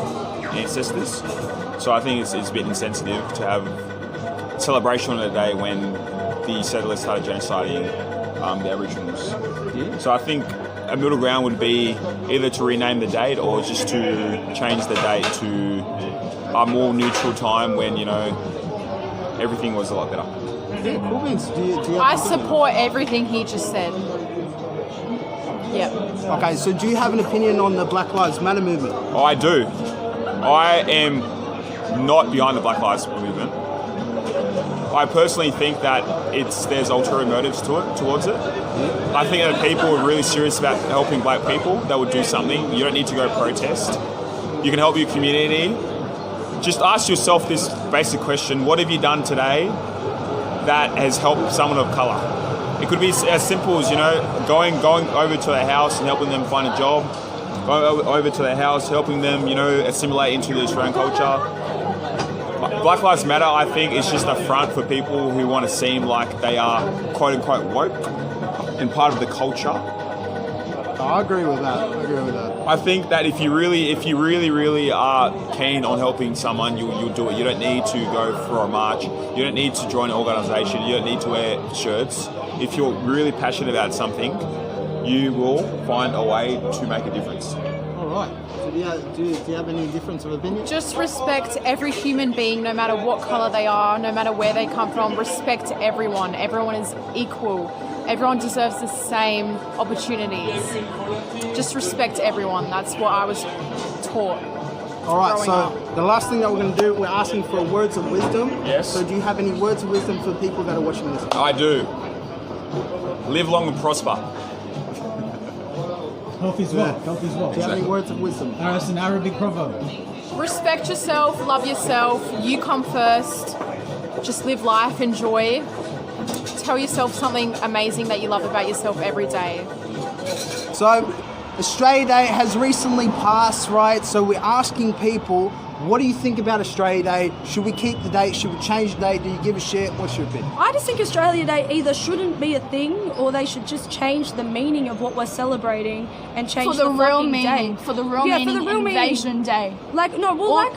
ancestors. So I think it's a bit insensitive to have celebration on a day when the settlers started genociding the Aboriginals. So I think a middle ground would be either to rename the date or just to change the date to a more neutral time when, everything was a lot better. Yeah, cool beans. Do you I support everything he just said. Yep. Okay, so do you have an opinion on the Black Lives Matter movement? Oh, I do. I am not behind the Black Lives movement. I personally think that there's ulterior motives towards it. I think that people are really serious about helping black people. They would do something. You don't need to go protest. You can help your community. Just ask yourself this basic question: what have you done today that has helped someone of colour? It could be as simple as going over to their house and helping them find a job. Going over to their house, helping them assimilate into the Australian culture. Black Lives Matter, I think, is just a front for people who want to seem like they are quote-unquote woke and part of the culture. I agree with that. I think that if you really are keen on helping someone, you'll do it. You don't need to go for a march. You don't need to join an organisation. You don't need to wear shirts. If you're really passionate about something, you will find a way to make a difference. All right. So do you have any difference of opinion? Just respect every human being, no matter what colour they are, no matter where they come from. Respect everyone. Everyone is equal. Everyone deserves the same opportunities. Just respect everyone. That's what I was taught. All right, so the last thing that we're going to do, we're asking for words of wisdom. Yes. So do you have any words of wisdom for people that are watching this? I do. Live long and prosper. Health is wealth. Health is wealth. Do you have any words of wisdom? It's an Arabic proverb. Respect yourself, love yourself, you come first. Just live life, enjoy. Tell yourself something amazing that you love about yourself every day. So, Australia Day has recently passed, right? So we're asking people, what do you think about Australia Day? Should we keep the date? Should we change the date? Do you give a shit? What's your opinion? I just think Australia Day either shouldn't be a thing, or they should just change the meaning of what we're celebrating and change For the real fucking meaning. day. For the real meaning, for the real Invasion meaning. Day.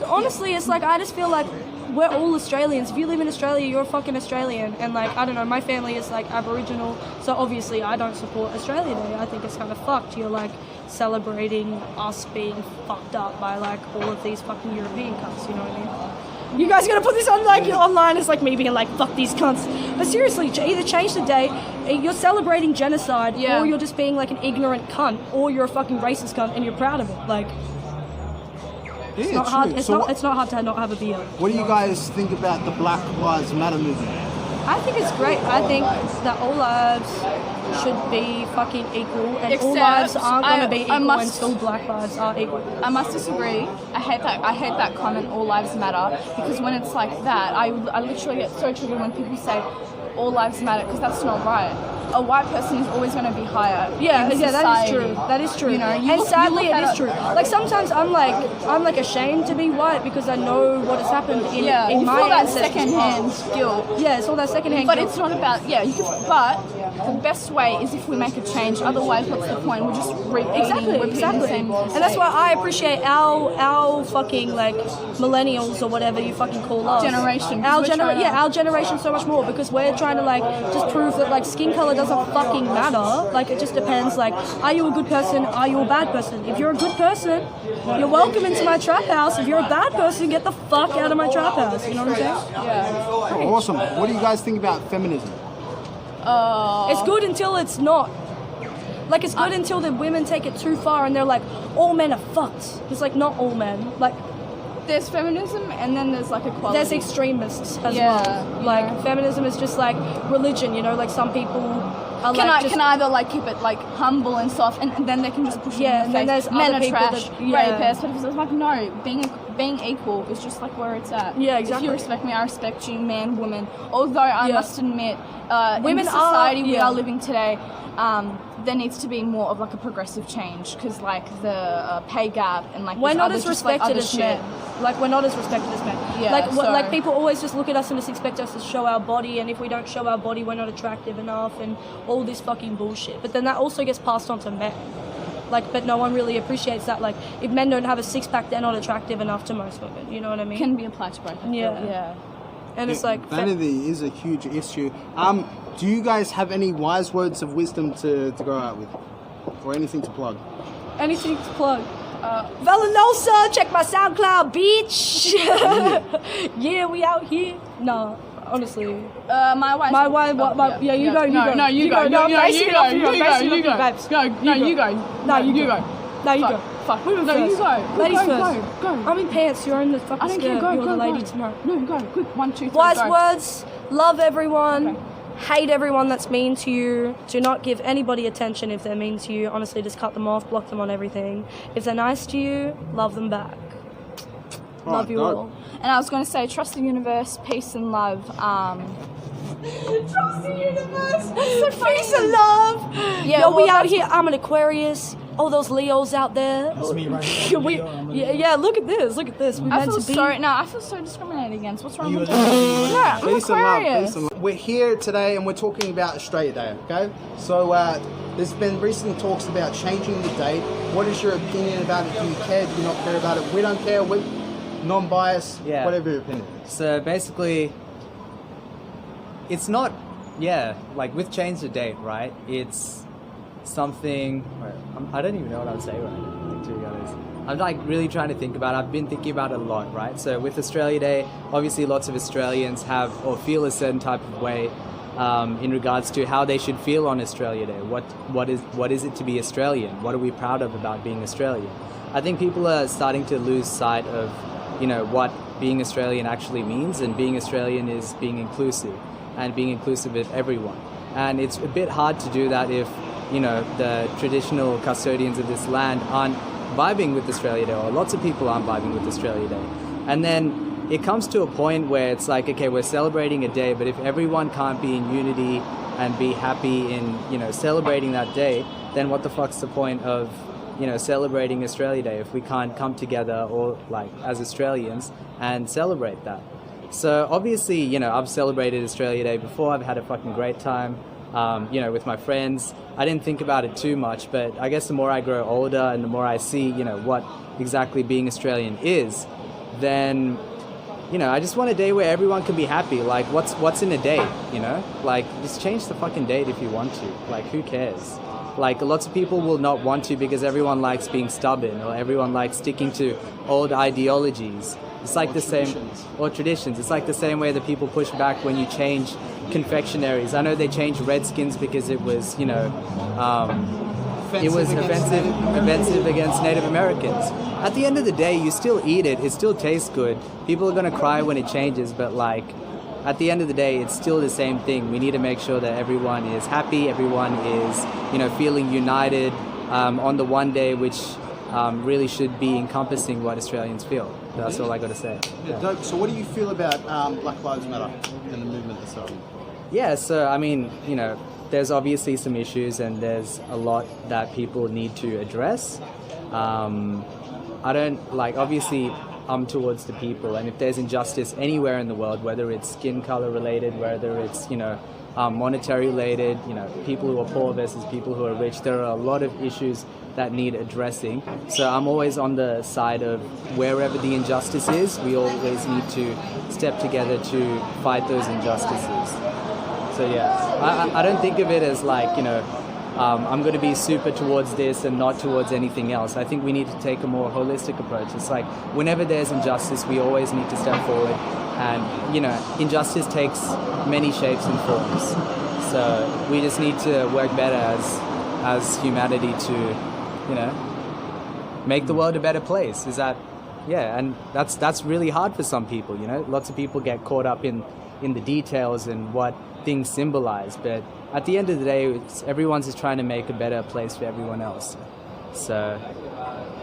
Honestly, it's like, I just feel like we're all Australians. If you live in Australia, you're a fucking Australian. And I don't know, my family is Aboriginal, so obviously I don't support Australia Day. I think it's kind of fucked. You're celebrating us being fucked up by all of these fucking European cunts, you know what I mean? You guys gonna put this on online as me being fuck these cunts. But seriously, either change the day, you're celebrating genocide, or you're just being an ignorant cunt, or you're a fucking racist cunt and you're proud of it. It's not hard. It's not hard to not have a beer. What do you guys think about the Black Lives Matter movement? I think it's great. I think that all lives should be fucking equal, and all lives aren't going to be equal until Black lives are equal. I must disagree. I hate that comment, all lives matter, because when it's like that, I literally get so triggered when people say all lives matter, because that's not right. a white person is always going to be higher. Yeah, in yeah, that is society. true. That is true. You know, and sadly, it is true. Like Like sometimes I'm like ashamed to be white because I know what has happened in you my feel that ancestors' secondhand past. guilt. Yeah, it's all that secondhand But guilt. it's not about but the best way is if we make a change. Otherwise, what's the point? We're just repeating Exactly. the same And that's why I appreciate our fucking like millennials or whatever you fucking call us. Generation. Our generation so much more because we're trying to like just prove that like skin color doesn't fucking matter. Like it just depends. Like, are you a good person? Are you a bad person? If you're a good person, you're welcome into my trap house. If you're a bad person, get the fuck out of my trap house. You know what I'm saying? Yeah. Awesome. What do you guys think about feminism? It's good until it's not. Like it's good until the women take it too far and they're like, all men are fucked. It's like not all men. Like there's feminism and then there's like equality. there's extremists as Yeah, well. Like feminism is just like religion, you know, like some people are can either like keep it like humble and soft and then they can just push it in and your then face. there's Men other are people trash, that- yeah. rapists, but it's like no, being equal is just like where it's at. Yeah, If exactly. you respect me, I respect you, man, woman. Although I must admit, Women in the society we are are living today, there needs to be more of like a progressive change because like the pay gap and like we're this not other- as just, like, respected other as shit. men. Like we're not as respected as men. Yeah, like people always just look at us and just expect us to show our body, and if we don't show our body, we're not attractive enough, and all this fucking bullshit. But then that also gets passed on to men. Like, but no one really appreciates that. Like, if men don't have a six pack, they're not attractive enough to most women. You know what I mean? Can be applied to both. I feel. Yeah. And it's like vanity is a huge issue. Do you guys have any wise words of wisdom to go out with, or anything to plug? anything to plug. Valenosa, check my SoundCloud, bitch. Yeah, we out here. No, honestly. My wife. Yeah, you go. No, you go. No, You I'm basing it off you. I'm basing it off you, go. babes. Go. No, you go. No, you go. No, you Fuck. go. Fuck. Women No, you first. go. Ladies Go, first. go. I'm in pants. You're in the fucking I don't care. skirt. Go, You're go, the lady go. tomorrow. No, go. Quick. 1, 2, 3. Wise go. words. Love everyone. Hate everyone that's mean to you. Do not give anybody attention if they're mean to you. Honestly, just cut them off, block them on everything. If they're nice to you, love them back. Love you all. And I was going to say, trust the universe, peace and love. Trust the universe. Peace and love. Yeah, Yo, we well, out that's- here. I'm an Aquarius. All those Leos out there. That's me right now. Yeah, look at this. Look at this. We I meant feel to be. I feel so discriminated against. What's wrong with a- that? No, I'm Peace and love, Aquarius. peace and love. We're here today and we're talking about Australia Day, okay? So there's been recent talks about changing the date. What is your opinion about it? Do you care? Do you not care about it? We don't care. We're non-biased. Yeah. Whatever your opinion is. So basically, it's not, like with change the date, right? It's something, I don't even know what I would say right now, to be honest. I'm like really trying to think about it. I've been thinking about it a lot, right? So with Australia Day, obviously lots of Australians have or feel a certain type of way in regards to how they should feel on Australia Day. What is it to be Australian? What are we proud of about being Australian? I think people are starting to lose sight of, what being Australian actually means, and being Australian is being inclusive and being inclusive of everyone. And it's a bit hard to do that if, the traditional custodians of this land aren't vibing with Australia Day, or lots of people aren't vibing with Australia Day. And then it comes to a point where it's like, okay, we're celebrating a day, but if everyone can't be in unity and be happy in, celebrating that day, then what the fuck's the point of, celebrating Australia Day if we can't come together or like as Australians and celebrate that? So obviously, I've celebrated Australia Day before. I've had a fucking great time, with my friends. I didn't think about it too much, but I guess the more I grow older and the more I see, what exactly being Australian is, then, I just want a day where everyone can be happy. Like, what's in a day, Like, just change the fucking date if you want to. Like, who cares? Like, lots of people will not want to because everyone likes being stubborn, or everyone likes sticking to old ideologies. It's like the same, or traditions. It's like the same way that people push back when you change confectionaries. I know they changed Redskins because it was, it was offensive against Native Americans. At the end of the day, you still eat it. It still tastes good. People are gonna cry when it changes, but like, at the end of the day, it's still the same thing. We need to make sure that everyone is happy, everyone is, feeling united on the one day, which really should be encompassing what Australians feel. That's all I got to say. Yeah, dope. So what do you feel about Black Lives Matter and the movement itself? Yeah, so I mean, there's obviously some issues and there's a lot that people need to address. I don't like, obviously I'm towards the people, and if there's injustice anywhere in the world, whether it's skin color related, whether it's, monetary related, people who are poor versus people who are rich, there are a lot of issues that need addressing. So I'm always on the side of wherever the injustice is, we always need to step together to fight those injustices. So yeah, I don't think of it as like, I'm going to be super towards this and not towards anything else. I think we need to take a more holistic approach. It's like whenever there's injustice, we always need to step forward. And, injustice takes many shapes and forms. So we just need to work better as humanity to, make the world a better place. And that's really hard for some people, Lots of people get caught up in the details and what things symbolize. But at the end of the day, everyone's just trying to make a better place for everyone else. So,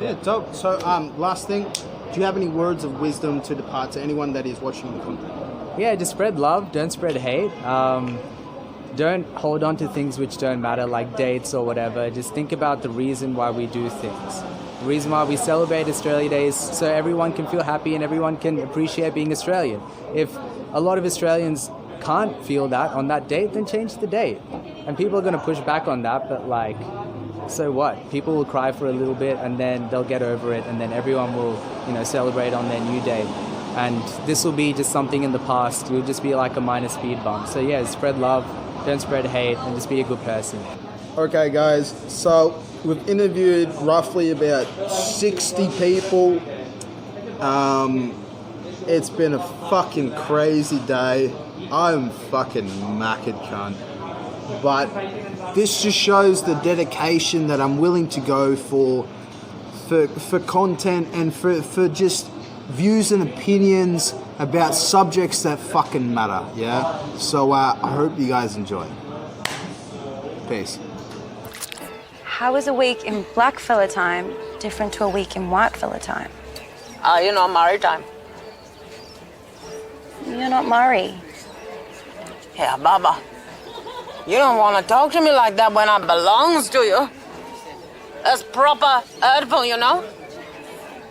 yeah, dope. So, last thing, do you have any words of wisdom to depart to anyone that is watching the content? Yeah, just spread love, don't spread hate. Don't hold on to things which don't matter, like dates or whatever. Just think about the reason why we do things. The reason why we celebrate Australia Day is so everyone can feel happy and everyone can appreciate being Australian. If a lot of Australians can't feel that on that date, then change the date. And people are going to push back on that, but so what? People will cry for a little bit and then they'll get over it, and then everyone will, celebrate on their new day. And this will be just something in the past. It'll just be like a minor speed bump. So yeah, spread love, don't spread hate, and just be a good person. Okay, guys, so we've interviewed roughly about 60 people. It's been a fucking crazy day. I'm fucking knackered, cunt. But this just shows the dedication that I'm willing to go for content and for just views and opinions about subjects that fucking matter, yeah? So I hope you guys enjoy. Peace. How is a week in black fella time different to a week in white fella time? Murray time. You're not Murray. Yeah, Baba. You don't want to talk to me like that when I belongs to you. That's proper hurtful,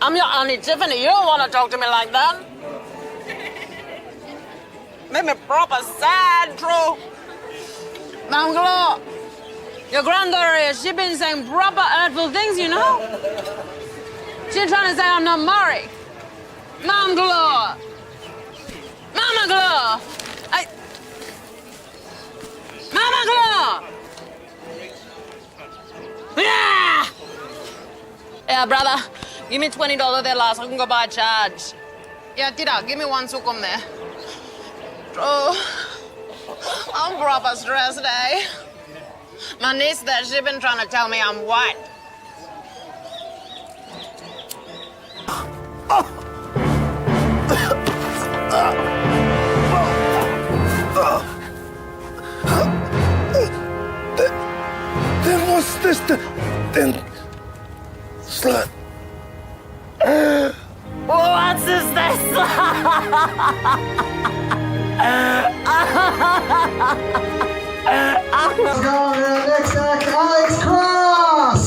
I'm your Auntie Tiffany. You don't want to talk to me like that. Make me proper sad, true. Manglo, your granddaughter here, she been saying proper hurtful things, She's trying to say I'm not Murray. Manglo. Mama Glow. Mama Glow. Yeah. Yeah, brother. Give me $20 there last. I can go buy a charge. Yeah, Tita, give me one sukum there. Oh, I'm proper stressed, eh? My niece there, she been trying to tell me I'm white. Then what's this? Then slut. What's this? Let's go on to the next act, Alex Cross.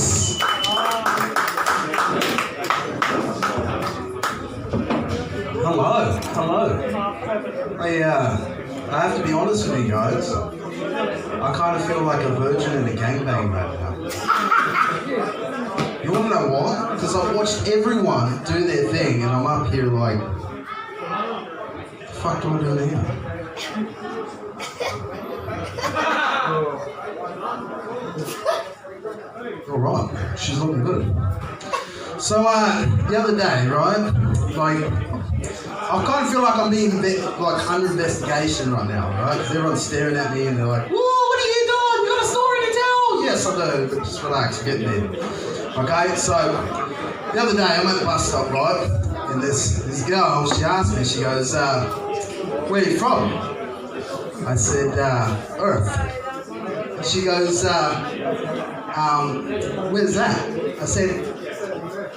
Hello. I have to be honest with you guys. I kind of feel like a virgin in a gangbang right now. You want to know why? Because I've watched everyone do their thing, and I'm up here like, what the fuck do I do now? All right, she's looking good. So the other day, right? I kind of feel like I'm being under investigation right now, right? Because everyone's staring at me and they're like, "Whoa, what are you doing? You got a story to tell?" Yes, I do, but just relax, get there. Okay, so the other day I'm at the bus stop, right? And this girl, she asked me, she goes, "Where are you from?" I said, "Earth." She goes, "Where's that?" I said,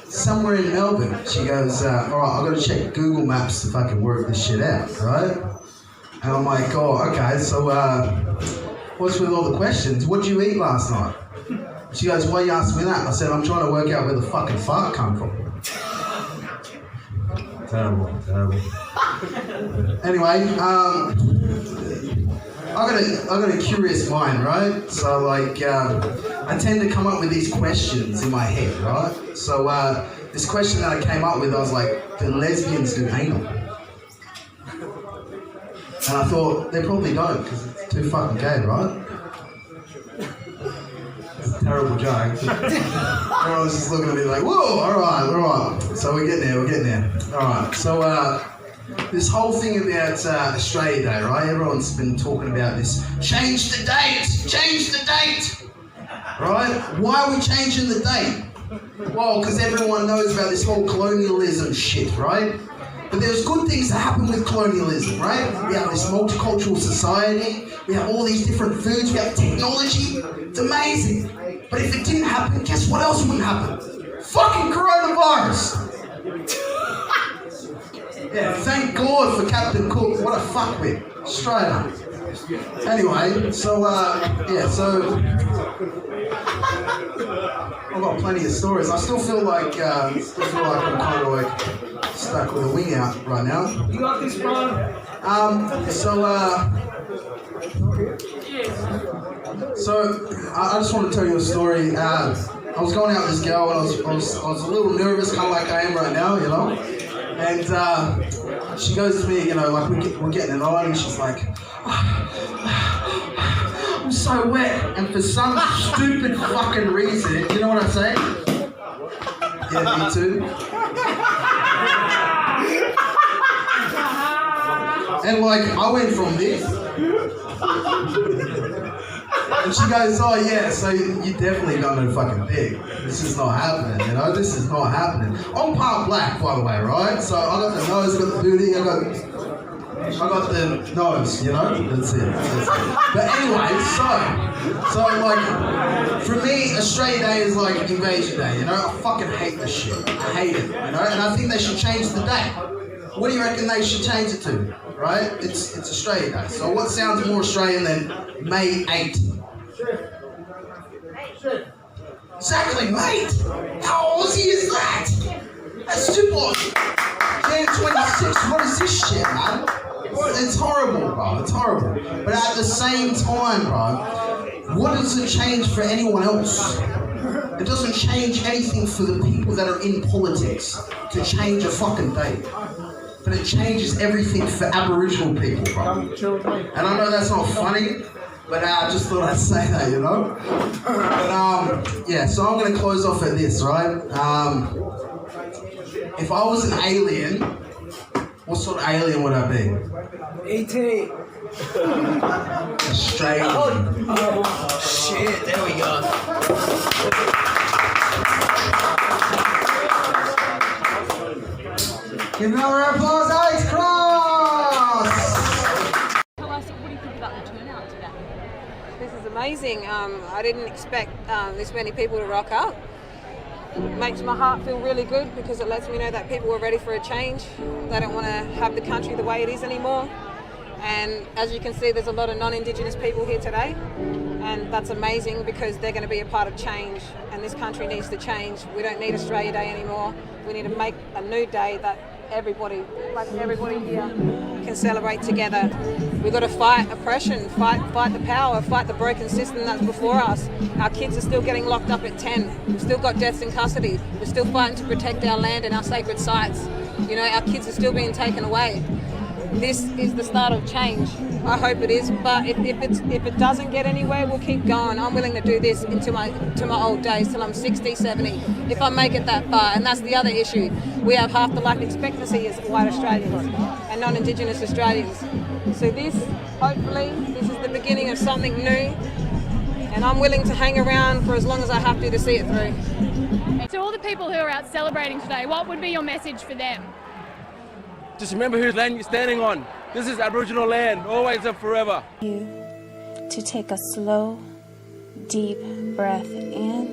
"Somewhere in Melbourne." She goes, "All right, I've got to check Google Maps to fucking work this shit out, right?" And I'm like, "Oh, okay." So what's with all the questions? What did you eat last night? She goes, why are you asking me that? I said, I'm trying to work out where the fucking fart come from. Terrible. Anyway, I got a curious mind, right? So like, I tend to come up with these questions in my head, right? So this question that I came up with, I was like, do lesbians do anal? And I thought, they probably don't, because it's too fucking gay, right? It's a terrible joke. Everyone's just looking at me like, whoa, all right. So we're getting there. All right, so this whole thing about Australia Day, right? Everyone's been talking about this. Change the date! Right? Why are we changing the date? Well, because everyone knows about this whole colonialism shit, right? But there's good things that happen with colonialism, right? We have this multicultural society, we have all these different foods, we have technology. It's amazing. But if it didn't happen, guess what else wouldn't happen? Fucking coronavirus! Yeah, thank God for Captain Cook. What a fuckwit. Straight up. Anyway, so I've got plenty of stories. I still feel like I'm kind of like stuck with a wing out right now. You got this, bro. So I just want to tell you a story. I was going out with this girl and I was a little nervous, kind of like I am right now, you know. And she goes to me, you know, like we're getting it on, and she's like, I'm so wet. And for some stupid fucking reason, you know what I say? Yeah, me too. And like, I went from this. And she goes, oh yeah, so you definitely got no fucking dick. This is not happening, you know? This is not happening. I'm part black, by the way, right? So I got the nose, got the booty, I got the nose, you know? That's it. But anyway, so like, for me, Australia Day is like Invasion Day, you know? I fucking hate this shit. I hate it, you know? And I think they should change the date. What do you reckon they should change it to? Right? It's Australia Day. So what sounds more Australian than May 8? Exactly, mate! How Aussie is that? That's stupid! Jan 26, what is this shit, man? It's horrible, bro. It's horrible. But at the same time, bro, what does it change for anyone else? It doesn't change anything for the people that are in politics to change a fucking date. But it changes everything for Aboriginal people, bro. And I know that's not funny, but I just thought I'd say that, you know? But yeah, so I'm gonna close off at this, right? If I was an alien, what sort of alien would I be? E.T. Australian. Oh, shit, there we go. Give another round of applause, Alex Cross! Tell us, what do you think about the turnout today? This is amazing. I didn't expect this many people to rock up. It makes my heart feel really good because it lets me know that people are ready for a change. They don't want to have the country the way it is anymore. And as you can see, there's a lot of non-Indigenous people here today. And that's amazing because they're going to be a part of change. And this country needs to change. We don't need Australia Day anymore. We need to make a new day that everybody here can celebrate together. We've got to fight oppression, fight the power, fight the broken system that's before us. Our kids are still getting locked up at 10. We've still got deaths in custody. We're still fighting to protect our land and our sacred sites. You know, our kids are still being taken away. This is the start of change. I hope it is, but if it doesn't get anywhere, we'll keep going. I'm willing to do this to my old days, till I'm 60, 70, if I make it that far. And that's the other issue. We have half the life expectancy as white Australians and non-Indigenous Australians. So hopefully, this is the beginning of something new, and I'm willing to hang around for as long as I have to see it through. To all the people who are out celebrating today, what would be your message for them? Just remember whose land you're standing on. This is Aboriginal land, always and forever. You to take a slow, deep breath in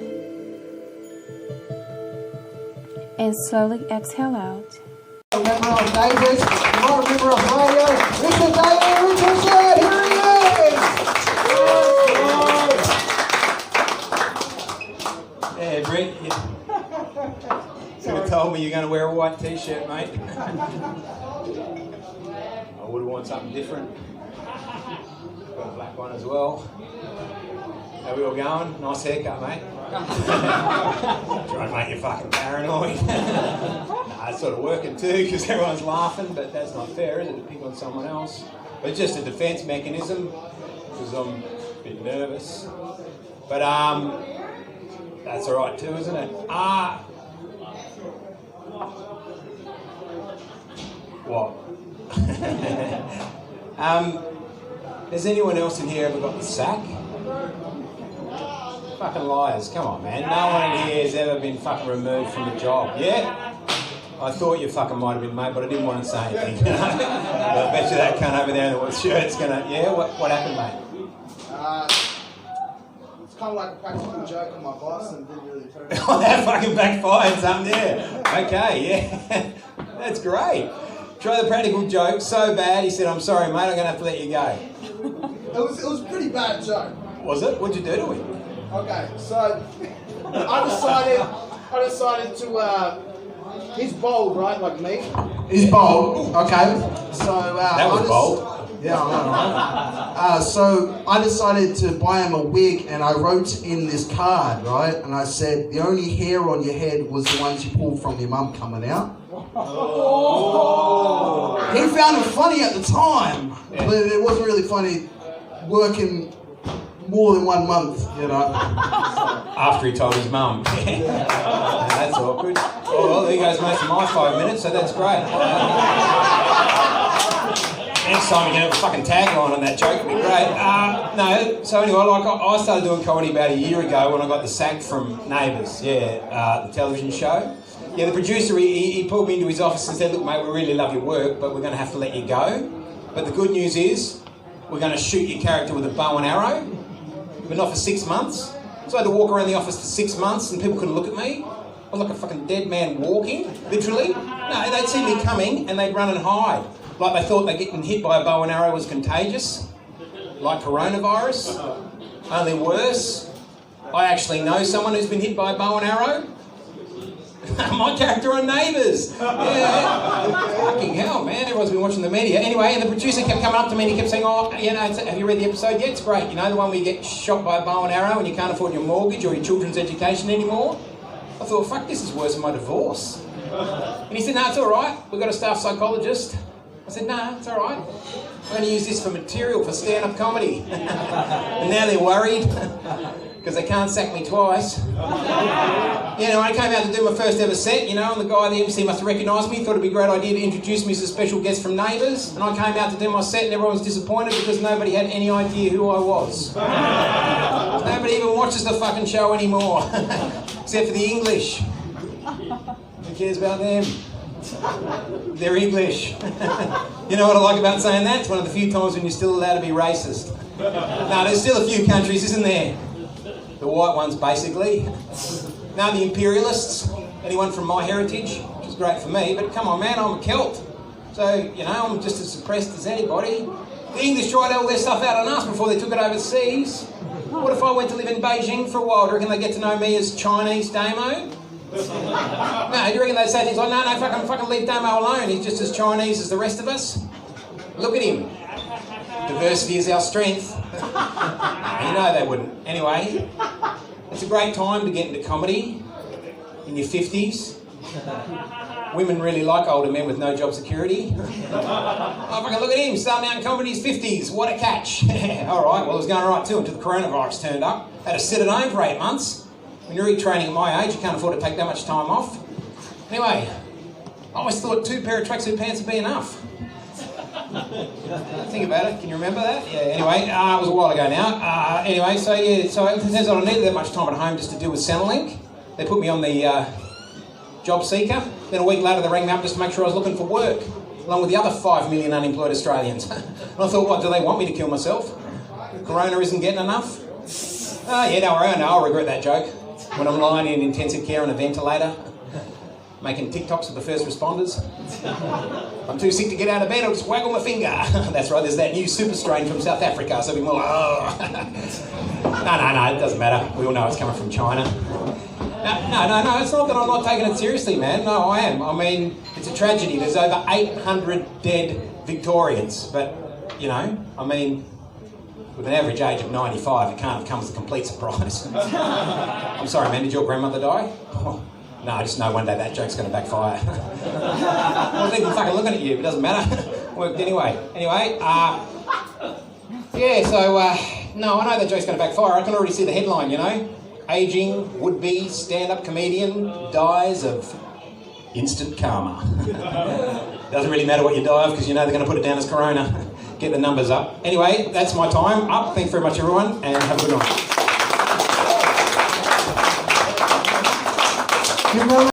and slowly exhale out. A member of Davis, not a member of radio, Mr. David Richardson, here he is! me you're going to wear a white t-shirt, mate. I would have worn something different. Got a black one as well. How we all going? Nice haircut, mate. Trying to make you fucking paranoid. Nah, it's sort of working too because everyone's laughing, but that's not fair, is it? To pick on someone else. But it's just a defence mechanism because I'm a bit nervous. But that's all right too, isn't it? What? Has anyone else in here ever got the sack? Fucking liars, come on, man. No one in here has ever been fucking removed from a job. Yeah? I thought you fucking might have been, mate, but I didn't want to say anything. But I bet you that cunt over there in the shirt's gonna... Yeah? What happened, mate? It's kind of like a practical joke on my boss and didn't really turn out. Oh, that fucking backfired something, yeah. Okay, yeah. That's great. Try the practical joke so bad, he said, I'm sorry, mate, I'm going to have to let you go. It was a pretty bad joke. Was it? What'd you do to him? Okay, so I decided to, he's bold, right, like me? He's bold, okay. So, that was bold. Yeah, I know, right? So I decided to buy him a wig and I wrote in this card, right? And I said, the only hair on your head was the ones you pulled from your mum coming out. Oh. He found it funny at the time, but it wasn't really funny working more than 1 month, you know. After he told his mum. That's awkward. Oh, well, there goes most of my 5 minutes, so that's great. Next time you can have a fucking tagline on that joke, it'd be great. No, so anyway, like I started doing comedy about a year ago when I got the sack from Neighbours, the television show. Yeah, the producer, he pulled me into his office and said, look, mate, we really love your work, but we're going to have to let you go. But the good news is, we're going to shoot your character with a bow and arrow, but not for 6 months. So I had to walk around the office for 6 months and people couldn't look at me. I was like a fucking dead man walking, literally. No, they'd see me coming and they'd run and hide. Like they thought that getting hit by a bow and arrow was contagious, like coronavirus. Only worse, I actually know someone who's been hit by a bow and arrow. My character on Neighbours. Yeah. Fucking hell, man. Everyone's been watching the media. Anyway, and the producer kept coming up to me and he kept saying, oh, you know, have you read the episode yet? It's great. You know, the one where you get shot by a bow and arrow and you can't afford your mortgage or your children's education anymore? I thought, fuck, this is worse than my divorce. And he said, no, it's all right. We've got a staff psychologist. I said, no, it's all right. I'm going to use this for material for stand-up comedy. And now they're worried because they can't sack me twice. You know, I came out to do my first ever set, you know, and the guy, the MC, must have recognised me, thought it'd be a great idea to introduce me as a special guest from Neighbours. And I came out to do my set and everyone was disappointed because nobody had any idea who I was. Nobody even watches the fucking show anymore, except for the English. Who cares about them? They're English. You know what I like about saying that? It's one of the few times when you're still allowed to be racist. No, there's still a few countries, isn't there? The white ones, basically. Now the imperialists, anyone from my heritage, which is great for me, but come on, man, I'm a Celt. So, you know, I'm just as suppressed as anybody. The English tried all their stuff out on us before they took it overseas. What if I went to live in Beijing for a while? Do you reckon they get to know me as Chinese Damo? No, do you reckon they'd say things like, no, fucking leave Damo alone, he's just as Chinese as the rest of us? Look at him. Diversity is our strength. You know they wouldn't. Anyway, it's a great time to get into comedy in your 50s. Women really like older men with no job security. Oh, fucking look at him, starting out in comedy in his 50s. What a catch. All right, well, it was going all right too until the coronavirus turned up. Had to sit at home for 8 months. When you're retraining at my age, you can't afford to take that much time off. Anyway, I always thought 2 pair of tracksuit pants would be enough. Think about it. Can you remember that? Yeah. Anyway, it was a while ago now. Anyway, so it turns out I needed that much time at home just to deal with Centrelink. They put me on the job seeker. Then a week later, they rang me up just to make sure I was looking for work, along with the other 5 million unemployed Australians. And I thought, what, do they want me to kill myself? Corona isn't getting enough? Oh, yeah, don't worry, I know, I'll regret that joke. When I'm lying in intensive care on a ventilator, making TikToks with the first responders. I'm too sick to get out of bed, I'll just waggle my finger. That's right, there's that new super strain from South Africa, so it'll be more like, oh. No, it doesn't matter. We all know it's coming from China. No, it's not that I'm not taking it seriously, man. No, I am. I mean, it's a tragedy. There's over 800 dead Victorians. But, you know, I mean, with an average age of 95, it can't have come as a complete surprise. I'm sorry, man, did your grandmother die? Oh, no, I just know one day that joke's going to backfire. I wasn't even fucking looking at you, but it doesn't matter. Worked anyway. Yeah, so, no, I know that joke's going to backfire. I can already see the headline, you know. Ageing would-be stand-up comedian dies of instant karma. Doesn't really matter what you die of because you know they're going to put it down as corona. Get the numbers up. Anyway, that's my time up. Thanks very much, everyone, and have a good night.